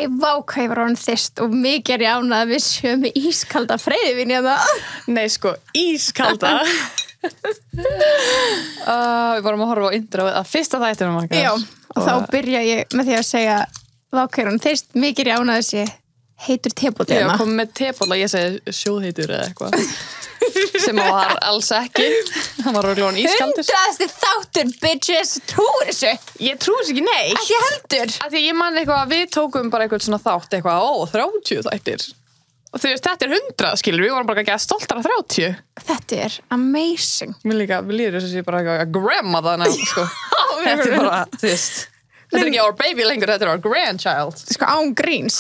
vá hvað ég var orðin þyrst og mikið er ég ánað að við séum með ískalda freyðivín hérna. Nei, sko, ískalda. Við vorum að horfa á intro að fyrsta þættinum okkar. Já, og þá byrja ég með því að segja vá hvað er orðin þyrst, mikið er ég ánað að sé heitur tebóti hérna. Já, komið með tebóla, ég segi sjóðheitur eða eitthvað. Sem var alls ekki. Hann var röglega ískaldur. 100. þáttur, bitches, trúir þessu? Ég trúi þessu ekki neitt. Ekki heldur. Af því ég man eitthvað að við tókum bara eitthvað svona þátt eitthvað, 30 þættir. Og þú veist, þetta er 100, skilur, við vorum bara ekki að stoltar af 30. Þetta er amazing. Mér líður þess að ég bara eitthvað að grandma það sko. Þetta er bara, þú veist, þetta er ekki our baby lengur, þetta er our grandchild. Sko, án gríns.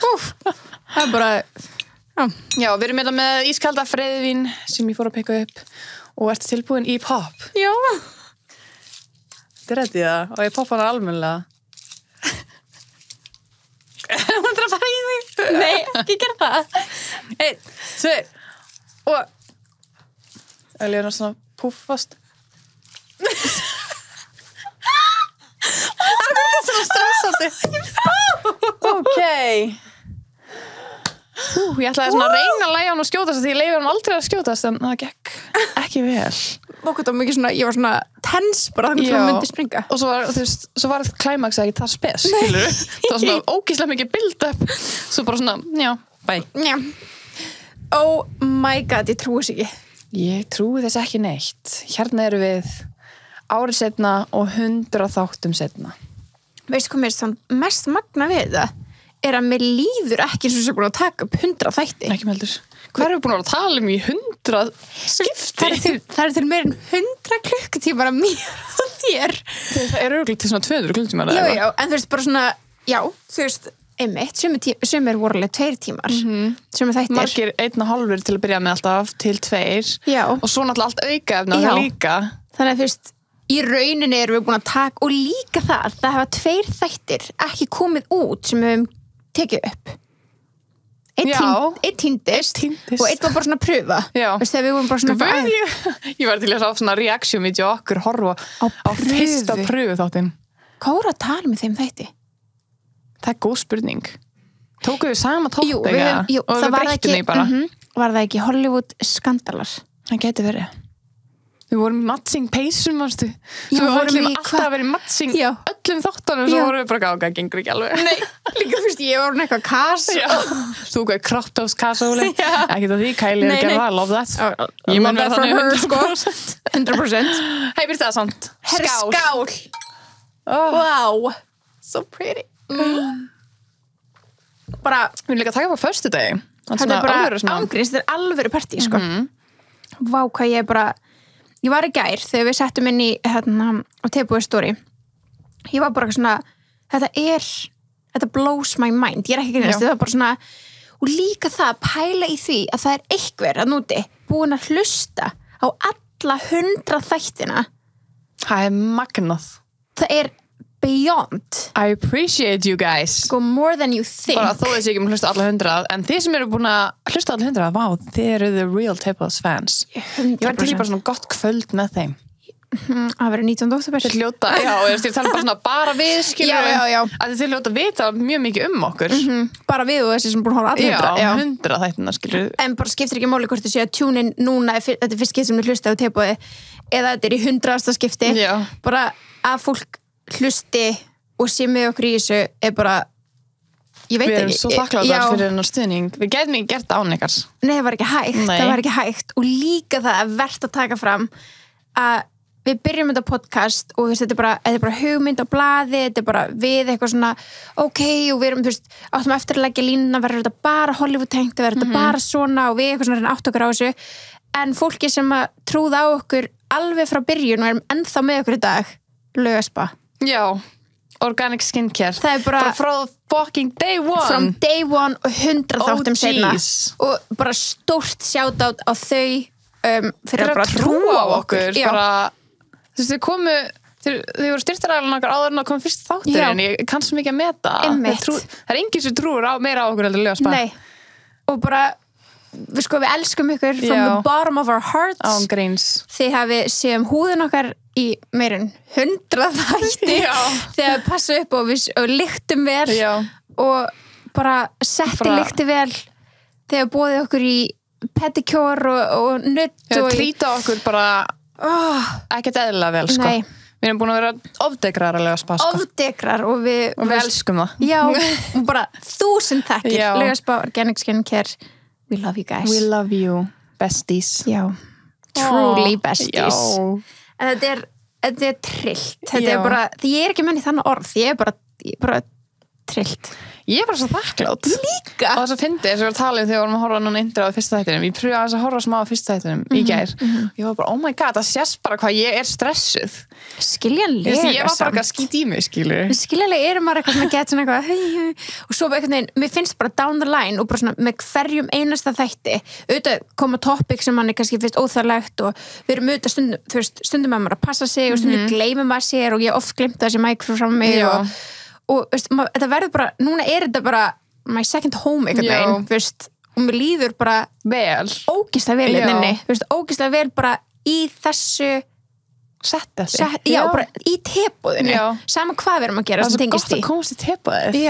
Það er bara... Já, við erum með ískalda freyðivín sem ég fór að peka upp og ert tilbúin í pop. Já. Þetta er rétt í það og ég poppa hana almennilega. Hún er að fara í þig. Nei, ekki gera það. 1, 2 og Elíana svona puffast. Það er svona stressandi. Ok. Ég ætlaði svona að reyna að lægja hann og skjótast því ég leiði hann aldrei að skjótast en það gekk ekki vel. Okkur það mikið svona, ég var svona tens bara þannig að það myndi springa. Og svo var, þú veist, svo var klæmaks ekki það spes, skilur. Það var svona ógeðslega mikið build up. Svo bara svona, já, bye. Já. Oh my god, ég trúi þess ekki. Ég trúi þess ekki neitt. Hérna erum við árið setna og 100 þáttum setna. Veistu hvað mér er mest magna við það? Er að mér líður ekki eins og sem búin að taka upp 100 þætti. Ekki með heldur. Hvað erum við búin að tala í 100 skipti? Það er til meir en 100 klukkutímar að mér og þér. Það er örugglega til svona 200 klukkutímar. Já, en þú veist bara svona, já, þú veist, einmitt, sumir voru alveg 2 tímar, sumir þættir. Margir 1,5 til að byrja með alltaf til 2. Já. Og svo náttúrulega allt aukaefni og það líka. Þannig að þú veist, í rauninni erum við búin að taka, og líka það hafa 2 þættir ekki komið út sem við höfum tekið upp. Einn týndist og einn var bara svona að pröfa. Veist þegar við vorum bara svona ég var til að sá svona reaction video okkur horfa á fyrsta pröfu þáttinn. Hvað voru að tala með þeim þætti? Það er góð spurning. Tókuð við sama tótt Jú, það var ekki var það ekki Hollywood skandalar? Það geti verið. Við vorum í matching peysum, varstu? Já, við vorum alltaf að vera í matching öllum þáttunum, svo vorum við bara gága, gengur ekki alveg. Nei, líka fyrst ég var eitthvað kass. Þú eitthvað cropped house kassóli. Ekki það því, Kylie er gerða, love that. Ég mun vera þannig 100%. 100%. Hei, byrst það samt. Skál. Wow. So pretty. Bara, við erum líka að taka upp á föstudegi. Þetta er bara ángriðs, þetta er alvöru partí, sko. Vá, hvað ég var í gær þegar við settum inn í á Tebúi story. Ég var bara svona, þetta blows my mind. Ég er ekki grínast, þetta var bara svona, og líka það að pæla í því að það er einhver að núti búin að hlusta á alla 100 þættina. Það er magnað. Það er beyond. I appreciate you guys. Go more than you think. Bara þó þessi ekki að hlusta alla 100, en þið sem eru búin að hlusta alla 100, vá, þið eru the real Tebúis fans. 100%. Ég var til bara svona gott kvöld með þeim. Að vera 19. október. Þeir hljóta, já, og ég tala bara svona bara við, skilur við. Já. Að þið hljóta að vita mjög mikið okkur. Bara við og þessi sem búin að horfa alla 100. Já, 100 þættina, skilur við. En bara skiptir ekki máli hvort þið séu að tune in núna, þetta er fyrst skipti sem þið hlusta á Tebúi, eða þetta er í 100. skipti. Já. Bara að fólk hlusti og sé með okkur í þessu er bara, ég veit ekki. Við erum svo þakkláttar fyrir hennar stuðning. Við getum ekki gert án ykkar. Nei, það var ekki hægt. Það var ekki hægt. Og líka það er verðt að taka fram að við byrjum þetta podcast og þetta er bara hugmynd á blaði, þetta er bara við eitthvað svona, ok, og við erum, þú veist, áttum eftir að leggja línuna, verður þetta bara Hollywood-tengt, verður þetta bara svona og við eitthvað svona reyna átt okkur á þessu. En fólki sem að trúða á okkur alveg frá byrjun og erum ennþá með okkur í dag, Laugaspa. Já. Organic skincare. Það er bara frá fucking day one. From day one og 100 þáttum seinna. Og bara stórt shoutout á þau fyrir að bara trúa á okkur. Bara, þú veist, þau voru styrtaræðan okkar áður en að koma fyrst þáttur en ég kann svo mikið að meta. Það er enginn sem trúur meira á okkur heldur Laugaspa. Nei. Og bara við elskum ykkur from the bottom of our hearts. Án gríns. Þið hafið séum húðin okkar í meirinn 100 þætti þegar við passum upp og lyktum vel og bara setti lykti vel þegar bóðið okkur í pedicure og nutt og trýta okkur bara ekkert eðlilega vel sko. Nei. Við erum búin að vera ofdegrar að lega spa sko. Ofdegrar og við elskum það. Já, og bara 1000 takkir lega spa Organic Skincare, we love you guys. We love you, besties. Já, truly besties. Já. En þetta er trillt. Þetta er bara, því ég er ekki menn í þannig orð, ég er bara trillt. Ég er bara svo þakklátt. Líka. Og þess að fyndi, þess að við varum talið þegar við vorum að horfa núna indra á fyrsta þættinum. Ég pröfaði að horfa smá á fyrsta þættinum í gær. Ég var bara, oh my god, það sést bara hvað ég er stressuð. Skiljanlega. Ég var bara eitthvað skít í mig, skilur. Skiljanlega er maður eitthvað svona gett svona eitthvað, og svo bara einhvern veginn, mér finnst bara down the line og bara svona með hverjum einasta þætti, auðvitað koma topic sem mann er kannski finnst óþarlegt og við erum auðvitað stundum, þú veist, stundum að maður að passa sig og stundum gleymum maður sér og ég oft glemt þessi micro frá mig og veist, þetta verður bara, núna er þetta bara my second home einhvern veginn, veist, og mér líður bara vel, ógeðslega vel inni, veist, ógeðslega vel bara í þessu já, bara í tebúðinu sama hvað við erum að gera, það er svo gott að komast í tebúðið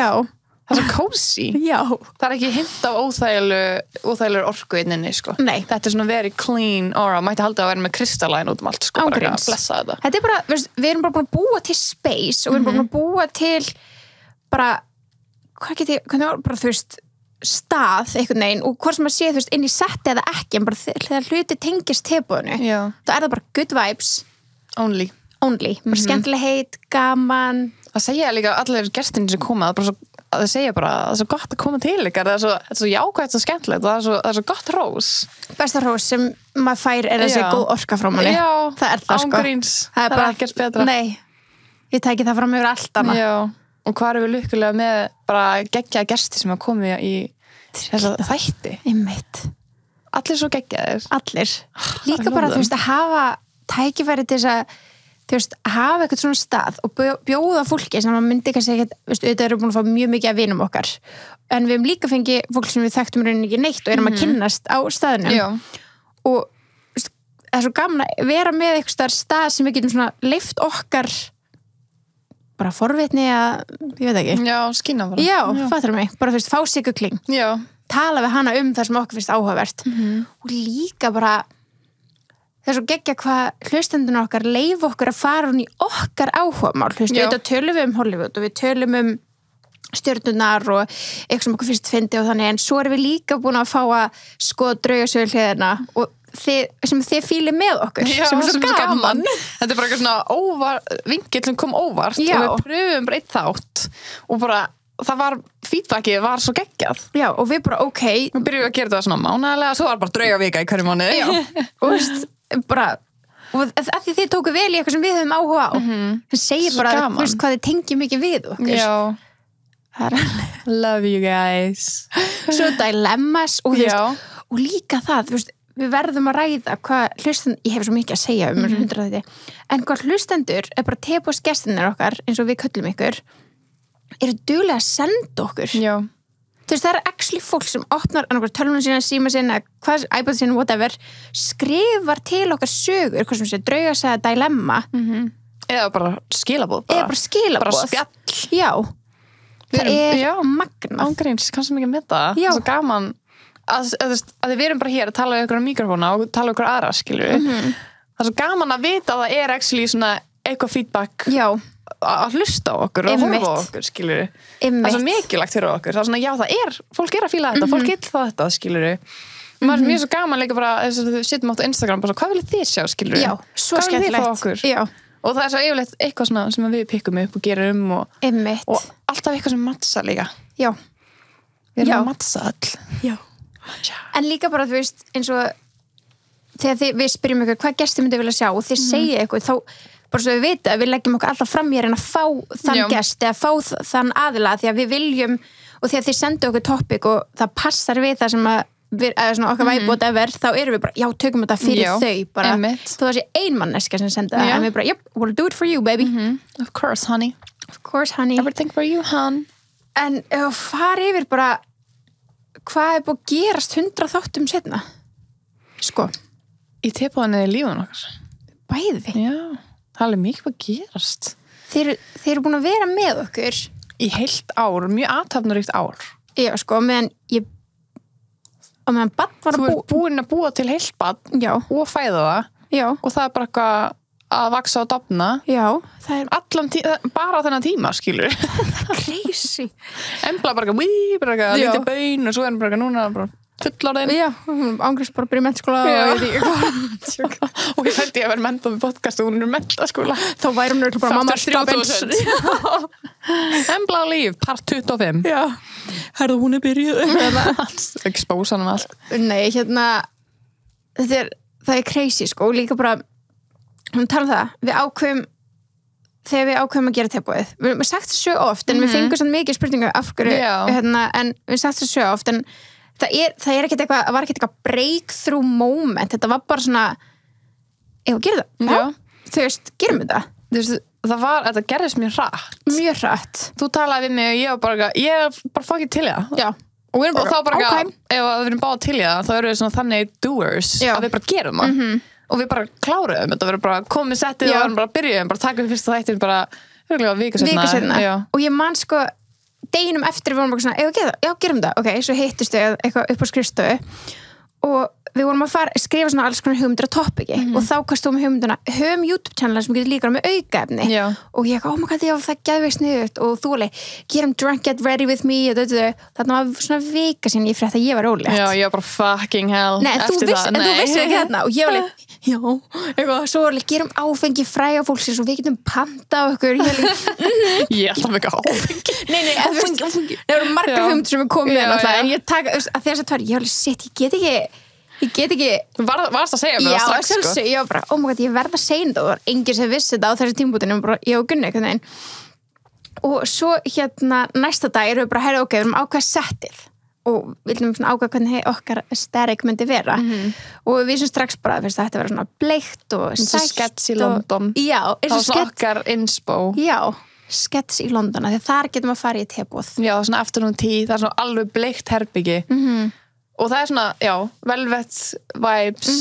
það er svo cozy það er ekki hint af óþægilegur orku inninni sko. Þetta er svona very clean aura, mætti halda að vera með kristallæn út út sko, bara að blessa þetta er bara, við erum bara búin að búa til space og við erum bara búin að búa til bara bara þú veist stað einhvern veginn og hvort sem að sé þú veist inn í setti eða ekki en bara þegar hluti tengist tebúðinu þá er það bara good vibes only bara skemmtilegheit, gaman það segja líka allir gestinni sem koma það segja bara, það er svo gott að koma til ykkar það er svo jákvæmt og skemmtilegt það er svo gott rós besta rós sem maður fær er þessi góð orka frá manni það er það sko það er bara ekkert betra nei, ég tæki það fram yfir allt annað og hvað erum við lukkulega með bara geggjaða gesti sem að komi í þessa þætti allir svo geggjaðir allir, líka bara þú veist að hafa tækifæri til þess að þú veist, hafa eitthvað svona stað og bjóða fólki sem maður myndi kannski ekkert, veist, auðvitað eru búin að fá mjög mikið af vinum okkar en við hefum líka fengið fólk sem við þekktum rauninni ekki neitt og erum að kynnast á staðinum og veist, það er svo gaman að vera með eitthvað stað sem við getum svona leyft okkar bara forvitni að, ég veit ekki skynna bara fattar mig, bara þú veist, fá sigurkling tala við hana það sem okkur finnst áhugavert og líka bara það er svo geggja hvað hlustendun okkar leyfa okkur að fara hún í okkar áhugamál við tölum við Hollywood og við tölum stjörnunar og eitthvað sem okkur finnst fyndi og þannig en svo erum við líka búin að fá að skoða draugasögu hliðina og þið fílið með okkur sem er svo gaman þetta er bara eitthvað svona vingill sem kom óvart og við pröfum bara eitt þátt og bara það var, feedbackið var svo geggjað og við bara við byrjuðum að gera þetta svona mánaðarlega svo var bara draugavika í hverju mánuði og veist bara og að því þið tóku vel í eitthvað sem við höfum áhuga á það segir bara að veist hvað þið tengjum mikið við okkur love you guys svo dilemmas og líka það veist, við verðum að ræða hvað hlustendur, ég hef svo mikið að segja 100 en hvað hlustendur er bara tebúðs gestinir okkar eins og við köllum ykkur eru duglega að senda okkur þú veist, það er actually fólk sem opnar tölvunum sína, síma sína, iPod sína, whatever skrifar til okkar sögur hvað sem sé, draugasaga, dilemma eða bara skilabóð bara spjall það er magna ángríns, kannski mikið með það það er svo gaman að við erum bara hér að tala um ykkur á mikrofóna og tala um ykkur aðra, skilur það er svo gaman að vita að það er actually svona eitthvað feedback að hlusta á okkur og horfa á okkur, skilur það er svo mikilvægt fyrir okkur það er svona, það er, fólk er að fíla þetta fólk getur þetta, skilur maður er mjög svo gaman líka bara, þess að við setjum átt á Instagram bara, hvað viljið þið sjá, skilur svo hvað viljið þið fá okkur og það er svo yfirleitt eitthvað svona sem við pikkum upp og gerum og alltaf eitthvað sem mattsa líka við erum að mattsa all en líka bara, þú veist, eins og þegar við spyrjum ykkur hvað gestir myndi vilja sjá og þið segja eitthvað, þá bara svo við vita að við leggjum okkur alltaf fram hér en að fá þann gest eða fá þann aðila því að við viljum og því að þið sendu okkur topic og það passar við það sem að svona okkar vibe whatever, þá erum við bara, tökum þetta fyrir þau bara, þó það sé ein manneska sem senda það, en við bara, we'll do it for you baby of course honey everything for you hon en fara yfir bara hvað er búið að gerast 100 þáttum setna sko í tepóðan eða í lífun okkar bæði það er mikið að gerast þeir eru búin að vera með okkur í heilt ár, mjög athafnaríkt ár. Já, sko, meðan barn var þú ert búin að búa til heilt barn og fæða það. Já. Og það bara eitthvað að vaksa og dafna. Já, það bara þennan tíma, skilur. Crazy. Embla bara lítið baun og svo bara núna bara full á þeim. Já, ángriðs bara byrja mennskóla og og ég held ég að vera mentað með podcast og hún mentaskóla. Þá væri hún bara mamma Stoppins. Embla á líf, part 25. Já. Herðu, hún byrjuð. Ekki spósa hann allt. Nei, það crazy, sko, líka bara hún tala það, þegar við ákveðum að gera tilbúið, við erum sagt það svo oft en við fengum svona mikið spurningu af hverju en við sagt það svo oft en það var ekkert eitthvað breakthrough moment, þetta var bara svona ef við gerum það, þú veist, gerum við það þetta gerðist mjög hratt þú talaði við mig og ég bara fucking til það og við erum bara, ef við erum báða til það þá erum við svona þannig doers að við bara gerum það og við bara kláruðum þetta, við erum bara komið settið og við erum bara byrjuðum, bara taka fyrsta þættin bara vika seinna og ég man sko deginum eftir við vorum bara svona, gerum það ok, svo hittust við eitthvað upp á skrifstofu og við vorum að skrifa svona alls konar hugmyndir á topiki og þá kastum við hugmynduna höfum YouTube-channel sem getur líka með aukaefni og ég oh my god, það geðveik sniðugt og þú alveg, gerum Drunk Get Ready With Me og þarna var svona vika síðan ég frétt að ég var ólétt ég var bara fucking hell en þú vissir ekki þarna og ég var alveg, svo alveg gerum áfengi fræga fólksins og við getum panta á okkur ég ætla ekki áfengi það eru margar hugmyndir sem við komum en ég taka, að þess að tvær ég get ekki Þú varst að segja mér það strax sko. Ég var bara, oh my god, ég verð að segja þetta og það var enginn sem vissi þetta á þessi tímabútinu bara, ég og Gunni einhvern veginn og svo næsta dag erum við bara ok, við erum ákveða settið og við viljum ákveða hvernig okkar aesthetic myndi vera og við sem strax bara, þetta ætti að vera svona bleikt og sætt skets í London það var svona okkar inspo skets í London, því þar getum að fara í teboð svona afternoon tea, það er svona alveg bleikt herbyggi og það er svona, velvet vibes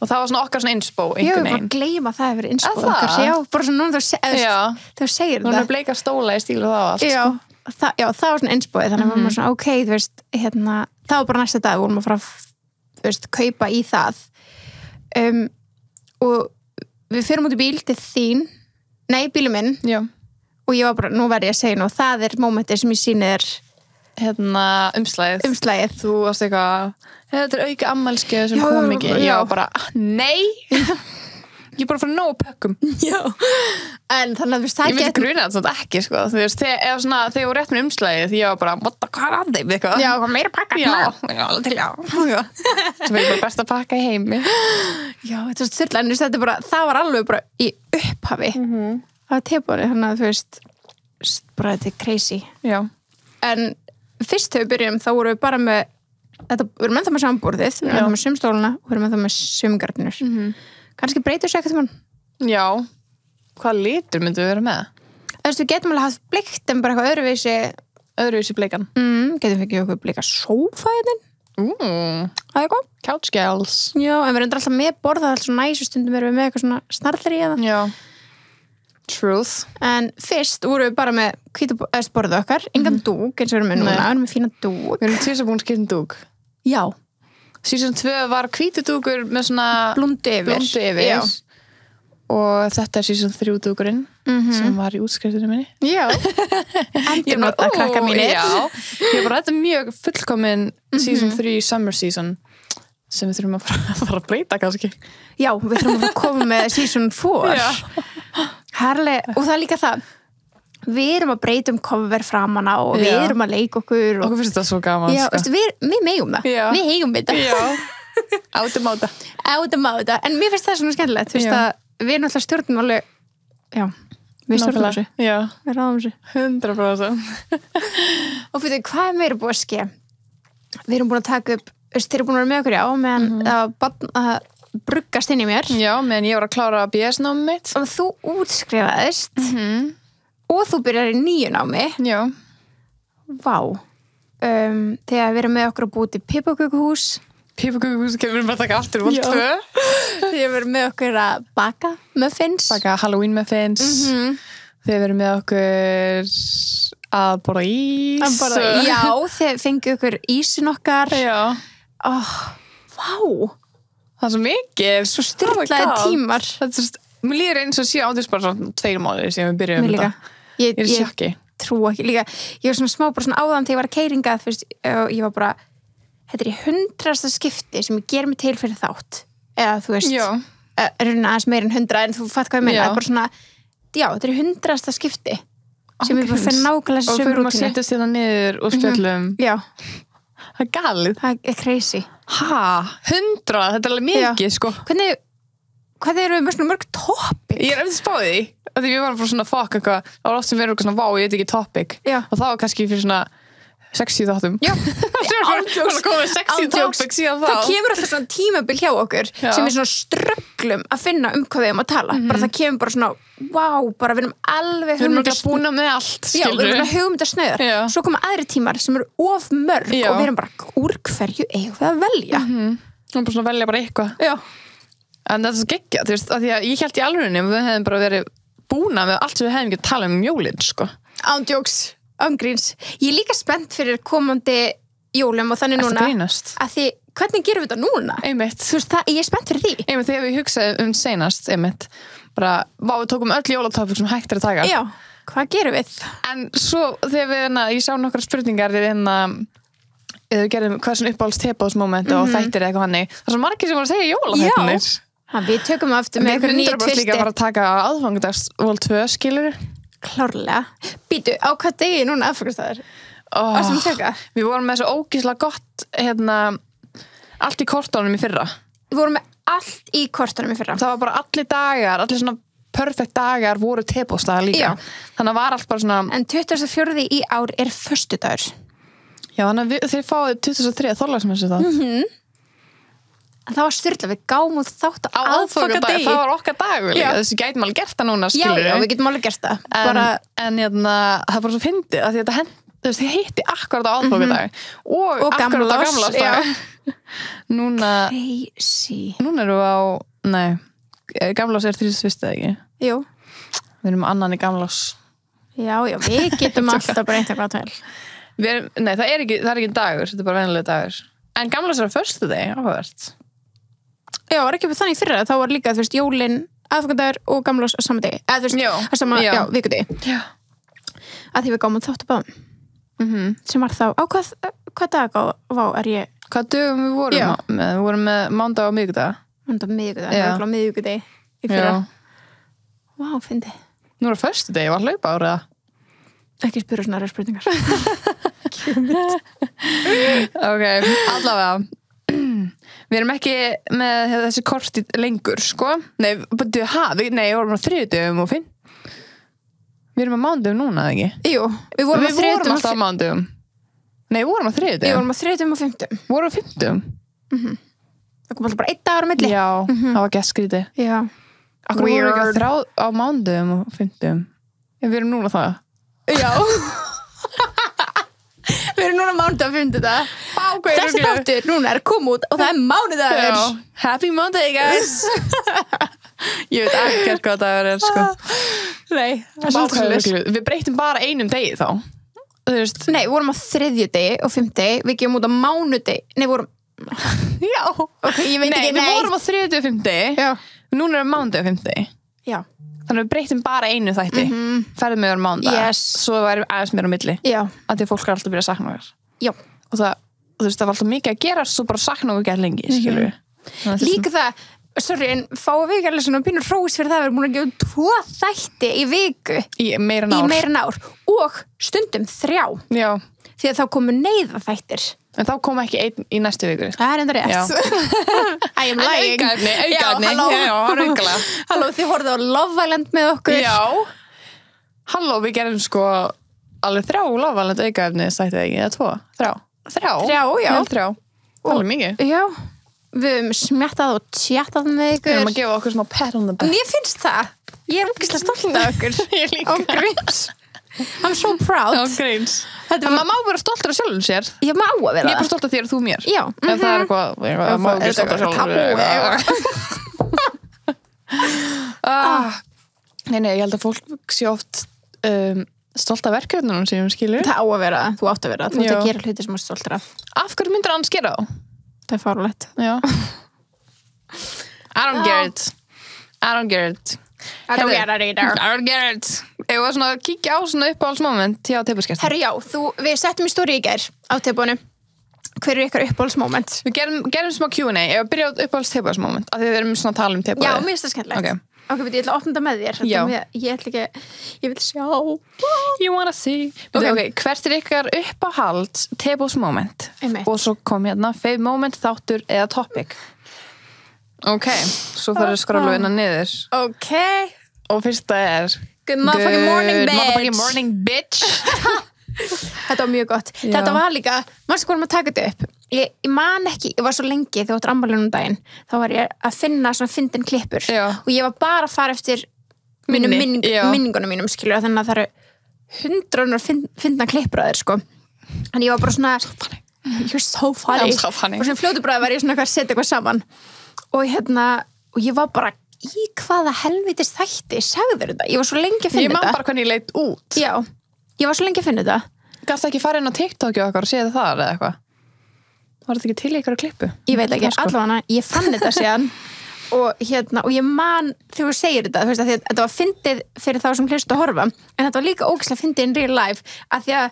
og það var svona okkar svona inspo ég var bara að gleyma það að vera inspo okkar bara svona núna þú segir það núna bleika stóla í stílu og það og allt það var svona inspo þannig að við varum svona, ok, þú veist það var bara næsta dag, við vorum að fara þú veist, kaupa í það og við fyrum út í bíl til þín bílum minn og ég var bara, nú verði ég að segja nú það er mómentið sem ég sýni þér umslagið þú varst eitthvað, þetta er auka ammælskeið sem kom ekki, ég var bara nei, ég bara fyrir nógu pökkum en þannig að ég myndi gruna þetta ekki sko. Þú veist, þegar ég var rétt með umslagið ég var bara, hvað er að þeim eitthvað meira pakka sem er bara best að pakka í heimi þetta var styrla, en þetta bara það var alveg bara í upphafi það var tebóri, þannig að þú veist bara þetta er crazy en fyrst þegar við byrjum þá vorum við bara með þetta, við erum ennþá með samanborðið við erum ennþá með sumstóluna og við erum ennþá með sumgardinur kannski breytur sér eitthvað mann hvað litur myndum við vera með? Þú veist, við getum alveg haft bleikt en bara eitthvað öðruvísi bleikan getum við ekki okkur bleika sófa það er góð couch gals en við erum alltaf með borða alltaf svo næs og stundum erum við með eitthvað svona snarðri truth en fyrst vorum við bara með borðið okkar, engan dúk eins og við erum með núna, við erum með fína dúk við erum tvisabúin skiptum dúk season 2 var hvítu dúkur með svona blundu yfir og þetta er season 3 dúkurinn sem var í útskriftunum minni endur nota krakka mínir ég bara, þetta er mjög fullkomin season 3 summer season sem við þurfum að fara að breyta kannski við þurfum að koma með season 4 herlega, og það er líka það við erum að breyta cover framan á og við erum að leika okkur okkur finnst þetta svo gaman við megum það, við hegum þetta átum á þetta en mér finnst það svona skemmtilegt þú veist að við erum alltaf stjórnum alveg við stjórnum þessu við ráðum þessu 100% og fyrir hvað er meira búið að ske við erum búin að taka upp þeir eru búin að vera með okkur meðan að bruggast inn í mér meðan ég var að klára BS-námið mitt og þú útskrifaðist og þú byrjar í 9 námi vá þegar við erum með okkur að búið til Pipakökuhús kemur við að taka aftur vol 2 þegar við erum með okkur að baka muffins Halloween muffins þegar við erum með okkur að borða ís. Já, þið fengið ykkur ísin okkar. Já. Vá. Það er svo mikið. Svo styrlaði tímar. Mér líður eins og sé ándurs bara svona 2 mánuðir sem við byrjum þetta. Ég er sjokki. Trú ekki. Líka, ég var svona smá bara svona áðan þegar ég var að keyringa, ég var bara, þetta er í 100. skipti sem ég ger mig til fyrir þátt. Eða þú veist, runa aðeins meir en 100, en þú fatt hvað ég meina. Bara svona, já, þetta er í 100. skipti sem ég bara fyrir nákvæmlega sömu rútínu. Og fyrir að setjast þetta niður og spjöllum. Já. Það er galið. Það er crazy. 100? Þetta er alveg mikið, sko. Hvað eru við með svona mörg topic? Ég er spáðið því. Því við varum bara svona fuck eitthvað. Það var oft sem við erum eitthvað svona, vá, ég veit ekki topic. Já. Og það var kannski fyrir svona 60 þáttum. Já. Ándjóks. Það kemur alltaf svona tímabil hjá okkur sem er svona strögglum að finna hvað við erum að tala. Bara það kemur bara svona, vá, bara við erum alveg búin með allt, skilur. Já, við erum hugmyndasnauðar. Svo koma aðri tímar sem eru of mörg og við erum bara, úr hverju eigum við að velja? Við erum bara svona að velja bara eitthvað. Já. En þetta er svo geggjað, þú veist, af því að ég held í alvörunni við hefðum bara verið búna með allt sem við hefðum ekki að tala jólin, sko. Ándjóks, ángríns. Ég er líka spennt fyrir komandi jólum og þannig núna að því, hvernig gerum við þetta núna? Einmitt. Þú veist, ég er spennt fyrir því. Einmitt, þegar við hugsaðum seinast, einmitt, bara, við tókum öll jólatópik sem hægt er að taka. Já, hvað gerum við? En svo, þegar ég sá nokkra spurningar við gerðum hvað svona uppáhalds-tepáðsmoment og þættir eitthvað hannig. Það er svo margir sem voru að segja jólaþættirnir. Við tökum það aftur með eitthvað nýja tvisti. Við 100% líka að fara að taka aðfangadagsvól 2, skilur. Klárlega. Býtu, á hvað degi núna aðfangastæður? Varstu að tökka? Við vorum með svo ógeðslega gott, allt í kortunum í fyrra. Við vorum með allt í kortunum í fyrra. Það var bara allir dagar, allir svona perfekt dagar voru tepóstaðar líka. Já. Þannig að var allt bara svona... En 24. í ár er föstudagur. Já, þannig að þeir fáið 23. þorlagsmessu þá. Það var styrla, við gáum út þátt á aðfangadegi. Það var okkar dagur líka, þessi gætum alveg gert það núna, skilur. Já, við getum alveg gert það. En það er bara svo fyndið, að þetta hitti akkurat á aðfangadag og akkurat á gamlársdag. Núna... Crazy. Núna erum við á... Nei, gamlárs er 31. ekki? Jú. Við erum annan í gamlárs. Já, við getum alltaf bara einhverja til. Nei, það er ekki dagur, þetta er bara venjulega dagur. En gamlárs er á föstudegi, áhugavert. Já, var ekki þannig fyrir það, þá var líka, þú veist, jólin, aðfangadagur og gamlárs á sama degi. Eða, þú veist, á sama, vikudegi. Já. Að því við gáum þátt á báðum. Sem var þá, á hvað dag er ég? Hvað dögum við vorum með? Við vorum með mándag og miðvikudag. Mándag og miðvikudag, það var miðvikudegi í fyrra. Vá, fyndi. Nú er það föstudegi, var hlaupa áriða? Ekki spyrja svona spurningar. Ok, allavega. Við erum ekki með þessi korti lengur, sko. Nei, við vorum á 30 og 5. Við erum á mándum núna, ekki? Jú, við vorum alltaf á mándum. Nei, við vorum á 30. Við vorum á 30 og 50. Vorum á 50? Það kom alltaf bara 1 dagur á milli. Já, það var gæstskríti. Já. Akkur vorum við ekki á mándum og 50. Við erum núna það. Já. Við erum núna mánudag að funda þetta. Þessi þáttur núna er koma út og það er mánudagur. Happy Monday, guys. Ég veit ekki hvað dagur er, sko. Nei, það er svolítið. Við breytum bara einum degi þá. Nei, við vorum á 3. degi og 5. degi. Við gefum út á mánudegi. Nei, við vorum... Já. Okay, ég veit ekki, nei. Við vorum á 3. og 5. degi. Já. Núna erum mánudag og 5. degi. Já. Þannig að við breytum bara einu þætti. Ferðum með mánudag. Yes. Svo væri aðeins meira á milli. Já. Að því fólk er alltaf að byrja að sakna okkar. Já. Og það var alltaf mikið að gera, svo bara sakna okkar lengi, skilur við. Líka það, sorry, en fáum við ekki alveg svona pínur hrós fyrir það að við erum búin að gefa 2 þætti í viku. Í meira en ár. Og stundum 3. Já. Því að þá komu neyðaþættir. En þá kom ekki 1 í næstu viku. Það er enda rétt. I am lying. Aukaefni. Já, aukalega. Halló, þið horfðu á Love Island með okkur. Já. Halló, við gerum sko alveg 3 Love Island aukaefni, sætti það ekki, eða 2? 3, já. 3. Alveg mikið. Já. Við höfum smjattað og tjattað með ykkur. Við höfum að gefa okkur smá pat on the back. Mér finnst það. Ég er ógeðslega stolt af okkur. Ég líka. Og gríns. I'm so proud. Já, gríns. Maður má vera stoltur af sjálfum sér. Ég má að vera það. Ég er bara stolt af þér og þú mér. Já. Ef það er eitthvað má ekki stolt af sjálfum. Nei, ég held að fólk sé oft stolt af verkefnunum sem skilur. Það á að vera, þú átt að vera. Þú átt að gera hluti sem þú stoltur af. Af hverju myndir annars gera þá? Það fárlegt. Já. I don't get it. I don't get it. I don't get it either. I don't get it. Ég var svona að kíkja á svona uppáhaldsmoment hjá Teipuskestin. Herru, já, við settum í stóri í gær á Teipunu. Hver ykkar uppáhaldsmoment? Við gerum smá Q&A. Ég byrja á uppáhalds Teipuskestin-moment af því við erum svona að tala Teipu. Já, mér finnst það skemmtilegt. Ok, ég ætla að opna það með þér. Ég ætla ekki, ég vil sjá. You wanna see. Ok, hvert ykkar uppáhalds Teipuskestin-moment? Og svo kom hérna fave moment, þáttur eða topic. Ok, svo þarf að skrolla hérna niður. Ok. Og fyrsta Good motherfucking morning, bitch. Þetta var mjög gott. Já. Þetta var líka, maður vorum að taka þetta upp. Ég man ekki, ég var svo lengi þegar áttur ammælinu daginn, þá var ég að finna svona fyndin klippur. Já. Og ég var bara að fara eftir minningunum mínum, skilur, þannig að það eru 100 fyndna klippur að þér, sko. En ég var bara svona You're so funny. So funny. Og sem fljótu bara var ég svona að setja eitthvað saman. Og ég var bara í hvaða helvitis þætti sagður þetta, ég var svo lengi að finna þetta. Ég man bara hvernig ég leit út. Já, ég var svo lengi að finna þetta. Gast ekki fara inn á TikTok og okkar og séð það eða eitthvað? Var þetta ekki til ykkur að klippu? Ég veit ekki, allavega ég fann þetta síðan og ég man þegar þú segir þetta, þú veist, að þetta var fyndið fyrir þá sem hlustu að horfa, en þetta var líka ógeðslega fyndið in real life, af því að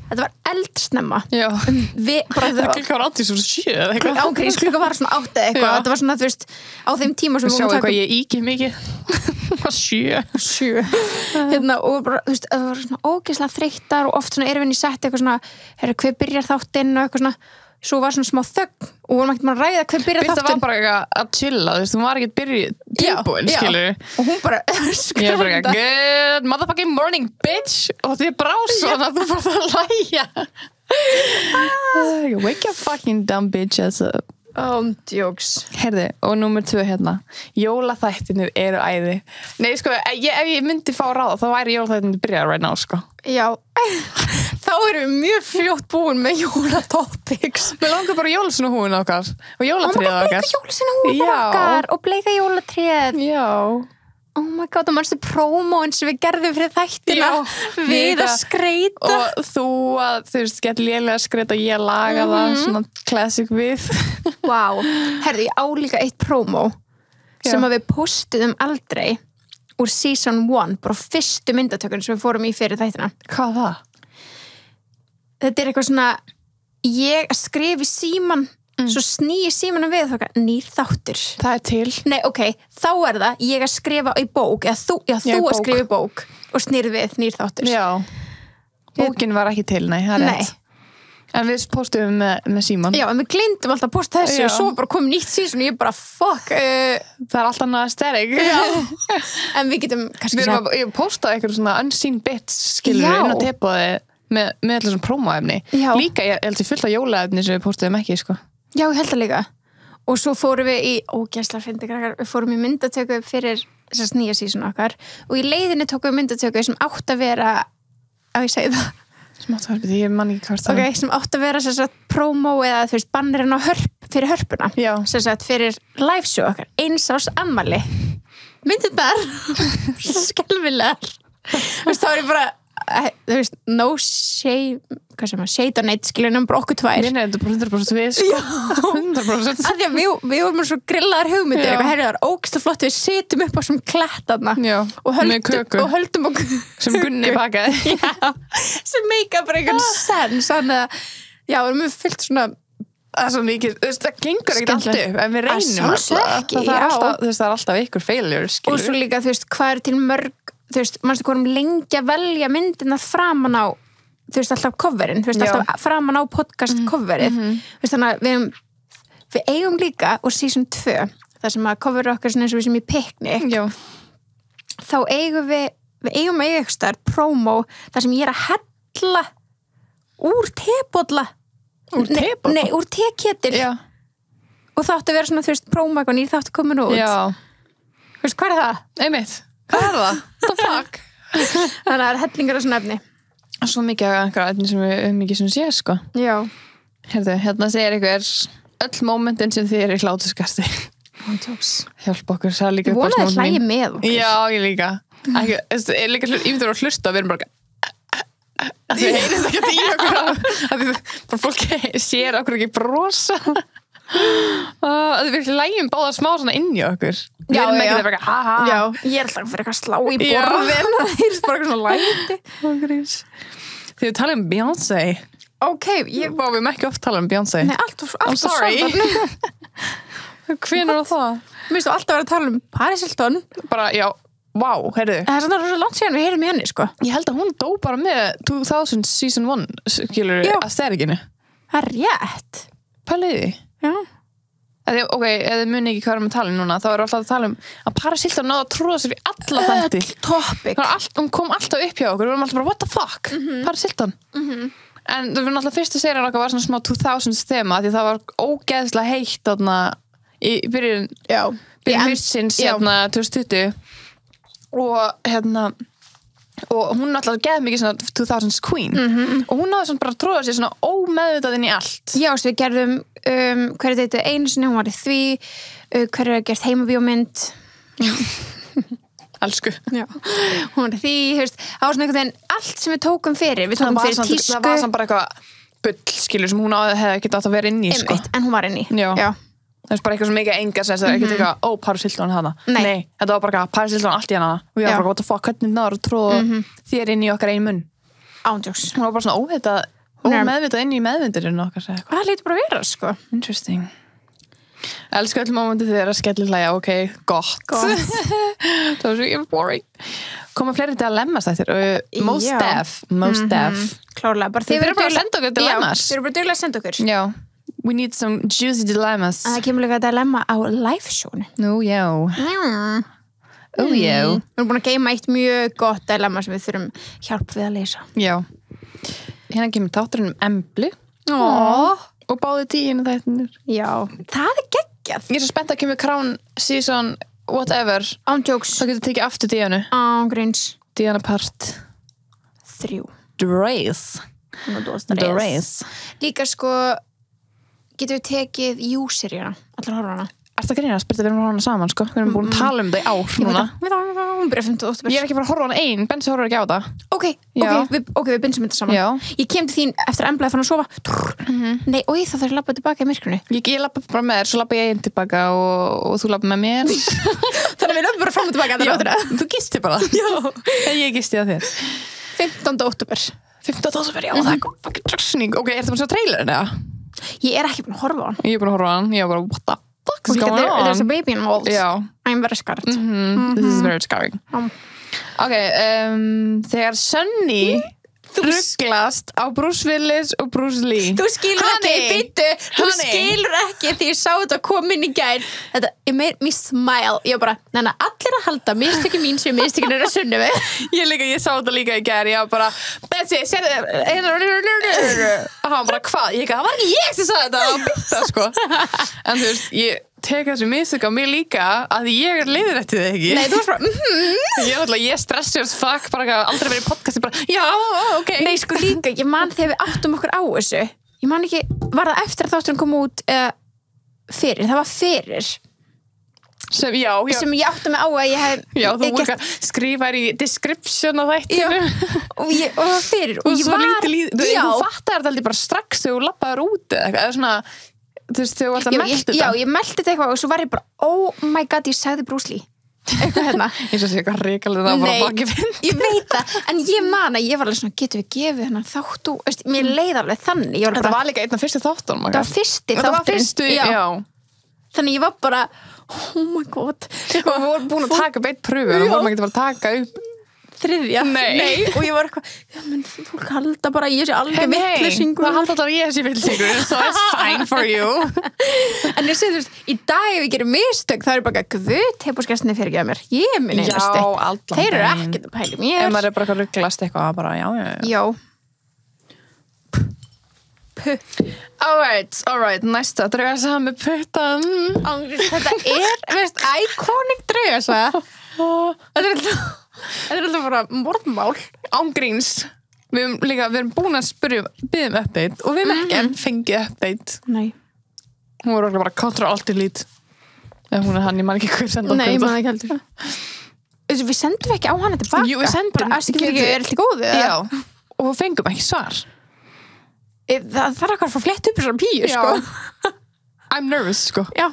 þetta var eldsnemma. Já. Það klukka var 8:07 eða eitthvað. Ángríns, klukka var svona 8 eða eitthvað. Þetta var svona, þú veist, á þeim tíma sem við vorum að taka. Sjá eitthvað, ég íki mikið. 7. Og bara, þú veist, það var svona ógeðslega þreyttar og oft svona erum við í sett eitthvað svona, hver byrjar þáttinn og eitthvað svona. Svo var svona smá þögn og vorum ekkert maður að ræða hver byrjar þáttinn. Þetta var bara eitthvað að chilla, þú veist, hún var ekkert tilbúin, skilur. Og hún bara Ég er bara eitthvað, good motherfucking morning, bitch. Og því brá svona að þú fórst að hlæja. Wake up fucking dumb bitch as a... Jokes. Heyrðu, og númer 2 hérna. Jólaþættirnir eru æði. Nei, sko, ef ég myndi fá ráða, þá væri jólaþættirnir byrjað right now, sko. Já. Þá erum við mjög fljótt búin með jólatopics. Við langar bara jólasveinahúfuna okkar og jólatréð okkar. Og jólasveinahúfuna okkar og bleika jólatréð. Já. Oh my god, og mannstu prómóin sem við gerðum fyrir þættina. Við að skreita. Og þú að, þú veist, gett lélega að skreita, ég laga það, svona classic við. Wow. Herðu, ég álíka eitt prómó sem að við postuðum aldrei úr season 1, bara fyrstu myndatökun sem við fórum í fyrir þættina. Hvað var það? Þetta er eitthvað svona, ég skrifi síman, svo snýi símanum við þokkar, nýr þáttur. Það er til. Nei, ok, þá er það, ég að skrifa í bók, eða þú að skrifa í bók og snýr við nýr þáttur. Já, bókin var ekki til, nei, það er rétt. En við postum með síman. Já, en við gleymdum alltaf að posta þessu og svo bara kom nýtt season og ég bara, fuck. Það er alltaf náða stærk. Já, en við getum kannski sagt. Ég postaði eitthvað svona unseen bits, skilur við, inn á Teipaði með allir svona prómóefni. Líka, ég held ég fullt af jólaefni sem við postuðum ekki, sko. Já, ég held það líka. Og svo fórum við í, ógeðslega fyndi krakkar, við fórum í myndatöku fyrir þessast nýja season okkar og í leiðinni tókum við myndatöku sem átt að vera, ég segi það. Sem átt að vera, ég man ekki hvort það. Ok, sem átt að vera sérsagt promo eða þú veist, bannerinn á fyrir hörpuna. Já. Sérsagt fyrir live show okkar, 1 árs afmæli. Myndir þar, skelfilegar. Þú veist, þá er ég bara, þú veist, no shame, hvað sem að, shade on it, skiljum bara okkur 2. Nei, þetta er bara 100% við, sko. 100%. Af því að við vorum svo grillaðar hugmyndir, eitthvað, herri, það er ógeðslega flott, við sitjum upp á svona klettarna. Já, með köku. Og höldum á köku. Sem Gunni bakaði. Já, sem meika bara einhvern sens, þannig að, já, við erum fyllt svona, það er svo mikið, þú veist, það gengur ekkert allt upp, en við reynum alltaf. Það er alltaf ykkur failure, skilur. Og svo líka, þú veist, hvað er til mörg, þú veist, mannstu hvað lengi að velja myndina framan á, þú veist, alltaf coverinn, þú veist, alltaf framan á podcast coverið, þú veist, þannig að við eigum líka úr season 2, það sem að cover okkar svona eins og við sem í piknik, þá eigum við eigum að eiga eitthvað starf promo, þar sem ég er að hella úr tebolla. Úr tebolla? Nei, úr teketil. Já. Og það átti að vera svona, þú veist, promo eitthvað nýr þáttu komin út. Já. Þú veist, hvað er það? Einmitt. Hvað er það? The fuck? Þannig að það er hellingar og svona efni. Svo mikið af einhverja efni sem við mikið sem sé, sko. Já. Heyrðu, hérna segir einhver öll momentin sem þið eru í hlátuskasti. Hjálp okkur, það er líka upp á smóðin mín. Ég vona að hlægi með okkur. Já, ég líka. Ekki, ég líka yfir að hlusta, við erum bara að þið heyrist ekki í okkur að bara fólk sér okkur ekki brosa að við lægjum báða smá svona inn í okkur við erum ekki það bara haha já, ég er alltaf fyrir eitthvað slá í borðin það er bara eitthvað svona lægti þegar við talum um Beyoncé ok, við erum ekki oft tala um Beyoncé nei, alltaf I'm sorry hvenær var það? Mér finnst þú alltaf að vera að tala um Paris Hilton bara, já, vá, heyrðu það er svona langt síðan við heyrum í henni, sko ég held að hún dó bara með 2000 season 1 skilur aestheticinu það er rétt pæliði já ok, ef þið muni ekki hvað erum að tala um núna þá erum við alltaf að tala um að Paris Hilton náða að trúða sér í alla þætti topic hún kom alltaf upp hjá okkur við erum alltaf bara what the fuck, Paris Hilton en það var alltaf fyrsta serien okkar var svona smá 2000s þema því það var ógeðslega heitt þarna í byrjun haustsins 2020 og hún alltaf geði mikið svona 2000s queen og hún náði svona bara að tróða sér svona ómeðvitað inn í allt já, svo við gerðum hverju þetta einu sinni, hún var í því hverju er gert heimabíómynd elsku já. Hún var í því, það var svona einhvern veginn allt sem við tókum fyrir, við tókum fyrir tísku það var svona bara eitthvað bull skilur sem hún hefði ekki átt að vera inn í sko. en hún var inn í já. Það er bara eitthvað svo mikið enga sem það er ekkert eitthvað, Paris Hilton hana. Nei, þetta var bara eitthvað, Paris Hilton allt í hana og ég var bara, what the fuck, hvernig náður að tróða þér inn í okkar ein munn ándjóks. Hún var bara svona ómeðvitað inn í meðvindurinn okkar það lítur bara að vera, sko interesting elsku öll mómenti þegar að skellir hlæja ok, gott það var svo boring koma fleiri dilemmas þættir most def klárlega, bara þið verður bara að senda okkur dilemmas þið verður bara duglega að senda okkur já we need some juicy dilemmas það kemur líka dilemma á live-shownu já við erum búin að geima eitt mjög gott dilemma sem við þurfum hjálp við að leysa já hérna kemur þátturinn Emblu og báði 10 þættinir já, það er geggjað ég er svo spennt að kemur Crown season whatever ándjóks þá getur tekið aftur Díanu ángríns Díana part 3 Race líka sko getur við tekið Jú-seríuna allar horfa hana Ertu að grínast? Við erum að horfa hana saman, sko. Við erum búin að tala um það í ár núna. Hún byrja 5. október. Ég er ekki bara að horfa hana ein, Bensi horfir ekki á það. Við binsum þetta saman. Já. Ég kem til þín eftir emblaði fann að sofa. Nei, og ég þarf að labba tilbaka í myrkrinu. Ég labba bara með þér, svo labba ég einn tilbaka og þú labba með mér. Þannig að við labbum bara fram og tilbaka. Þú gisti bara. Já. Ég gisti á þér. 15. október. 15. október, já, það er fucking tröksning. Ok, ertu búin að sjá trailerinn, eða? Ég er ekki búin að horfa á hann. Ég er búin að horfa á hann. Ég var bara, what the fuck is going on? There's a baby involved. Já. I'm very scared. This is very scarring. Ok, þegar Sunny rugglast á Bruce Willis og Bruce Lee. Þú skilur ekki, þú skilur ekki því ég sá þetta koma inn í gær. Þetta, mér smile. Ég bara, neina, allir að halda mistökin mín sem mistökin er að sunna við. Ég sá þetta líka í gær. Ég var bara, Bessi, sérðu og hann bara, hvað? Það var ekki ég sem sagði þetta, það var bytta, sko. En þú veist, ég tek þessu mistök á mig líka að ég er leiðrættið ekki. Nei, þú varst bara ég stressi as fuck, bara aldrei verið í podcasti, bara, já, ok. Nei, sko líka, ég man þegar við áttum okkur á þessu. Ég man ekki, var það eftir að þátturinn kom út fyrir, það var fyrir. Sem ég átti mig á að ég hef... Já, þú voru ekki að skrifa í description á þættinu. Og það var fyrir. Og svo lítið, þú fattar þetta aldrei bara strax þegar þú labbaður út eða svona... Þú veist, þegar þú varst að melda þetta. Já, ég meldi þetta eitthvað og svo var ég bara, oh my god, ég sagði Bruce Lee. Eitthvað hérna. Ég svo sé eitthvað ríkalið það bara baki finn. Ég veit það, en ég man að ég var alveg svona, getur við gefið hennar þáttu, mér leið alveg þannig. Þetta var líka einn af fyrstu þáttunum. Það var fyrsti, já. Þannig ég var bara, oh my god. Og við vorum búin að taka beitt pröfur og vorum ekki að fara að taka upp 3. Nei. Og ég var eitthvað, já, menn, fólk halda bara ég sé alveg vitleysingur. Það halda alltaf ég sé vitleysingur, so it's fine for you. En ég segi, þú veist, í dag ef ég gerir mistök, það er bara guð, teipúskestinni fyrir ekki að mér. Ég minn einasti. Já, allan. Þeir eru ekkert að pæla mér. Ef maður er bara eitthvað rugglast eitthvað, bara, já. Alright, næsta, draugasaga með puttan. Þetta veist, iconic draugasaga. Þetta er alltaf bara morðmál. Ángríns. Við erum búin að biðja um update og við erum ekki enn fengið update. Nei. Hún var bara Ctrl-Alt-Delete. Hún er hann, ég man ekki hver senda. Nei, ég man ekki heldur. Við sendum ekki á hana tilbaka. Jú, við sendum. Er þetta góðið? Já. og fengum ekki svar. Það þarf eitthvað að fá flett upp þessar píu, sko. I'm nervous, sko. Já.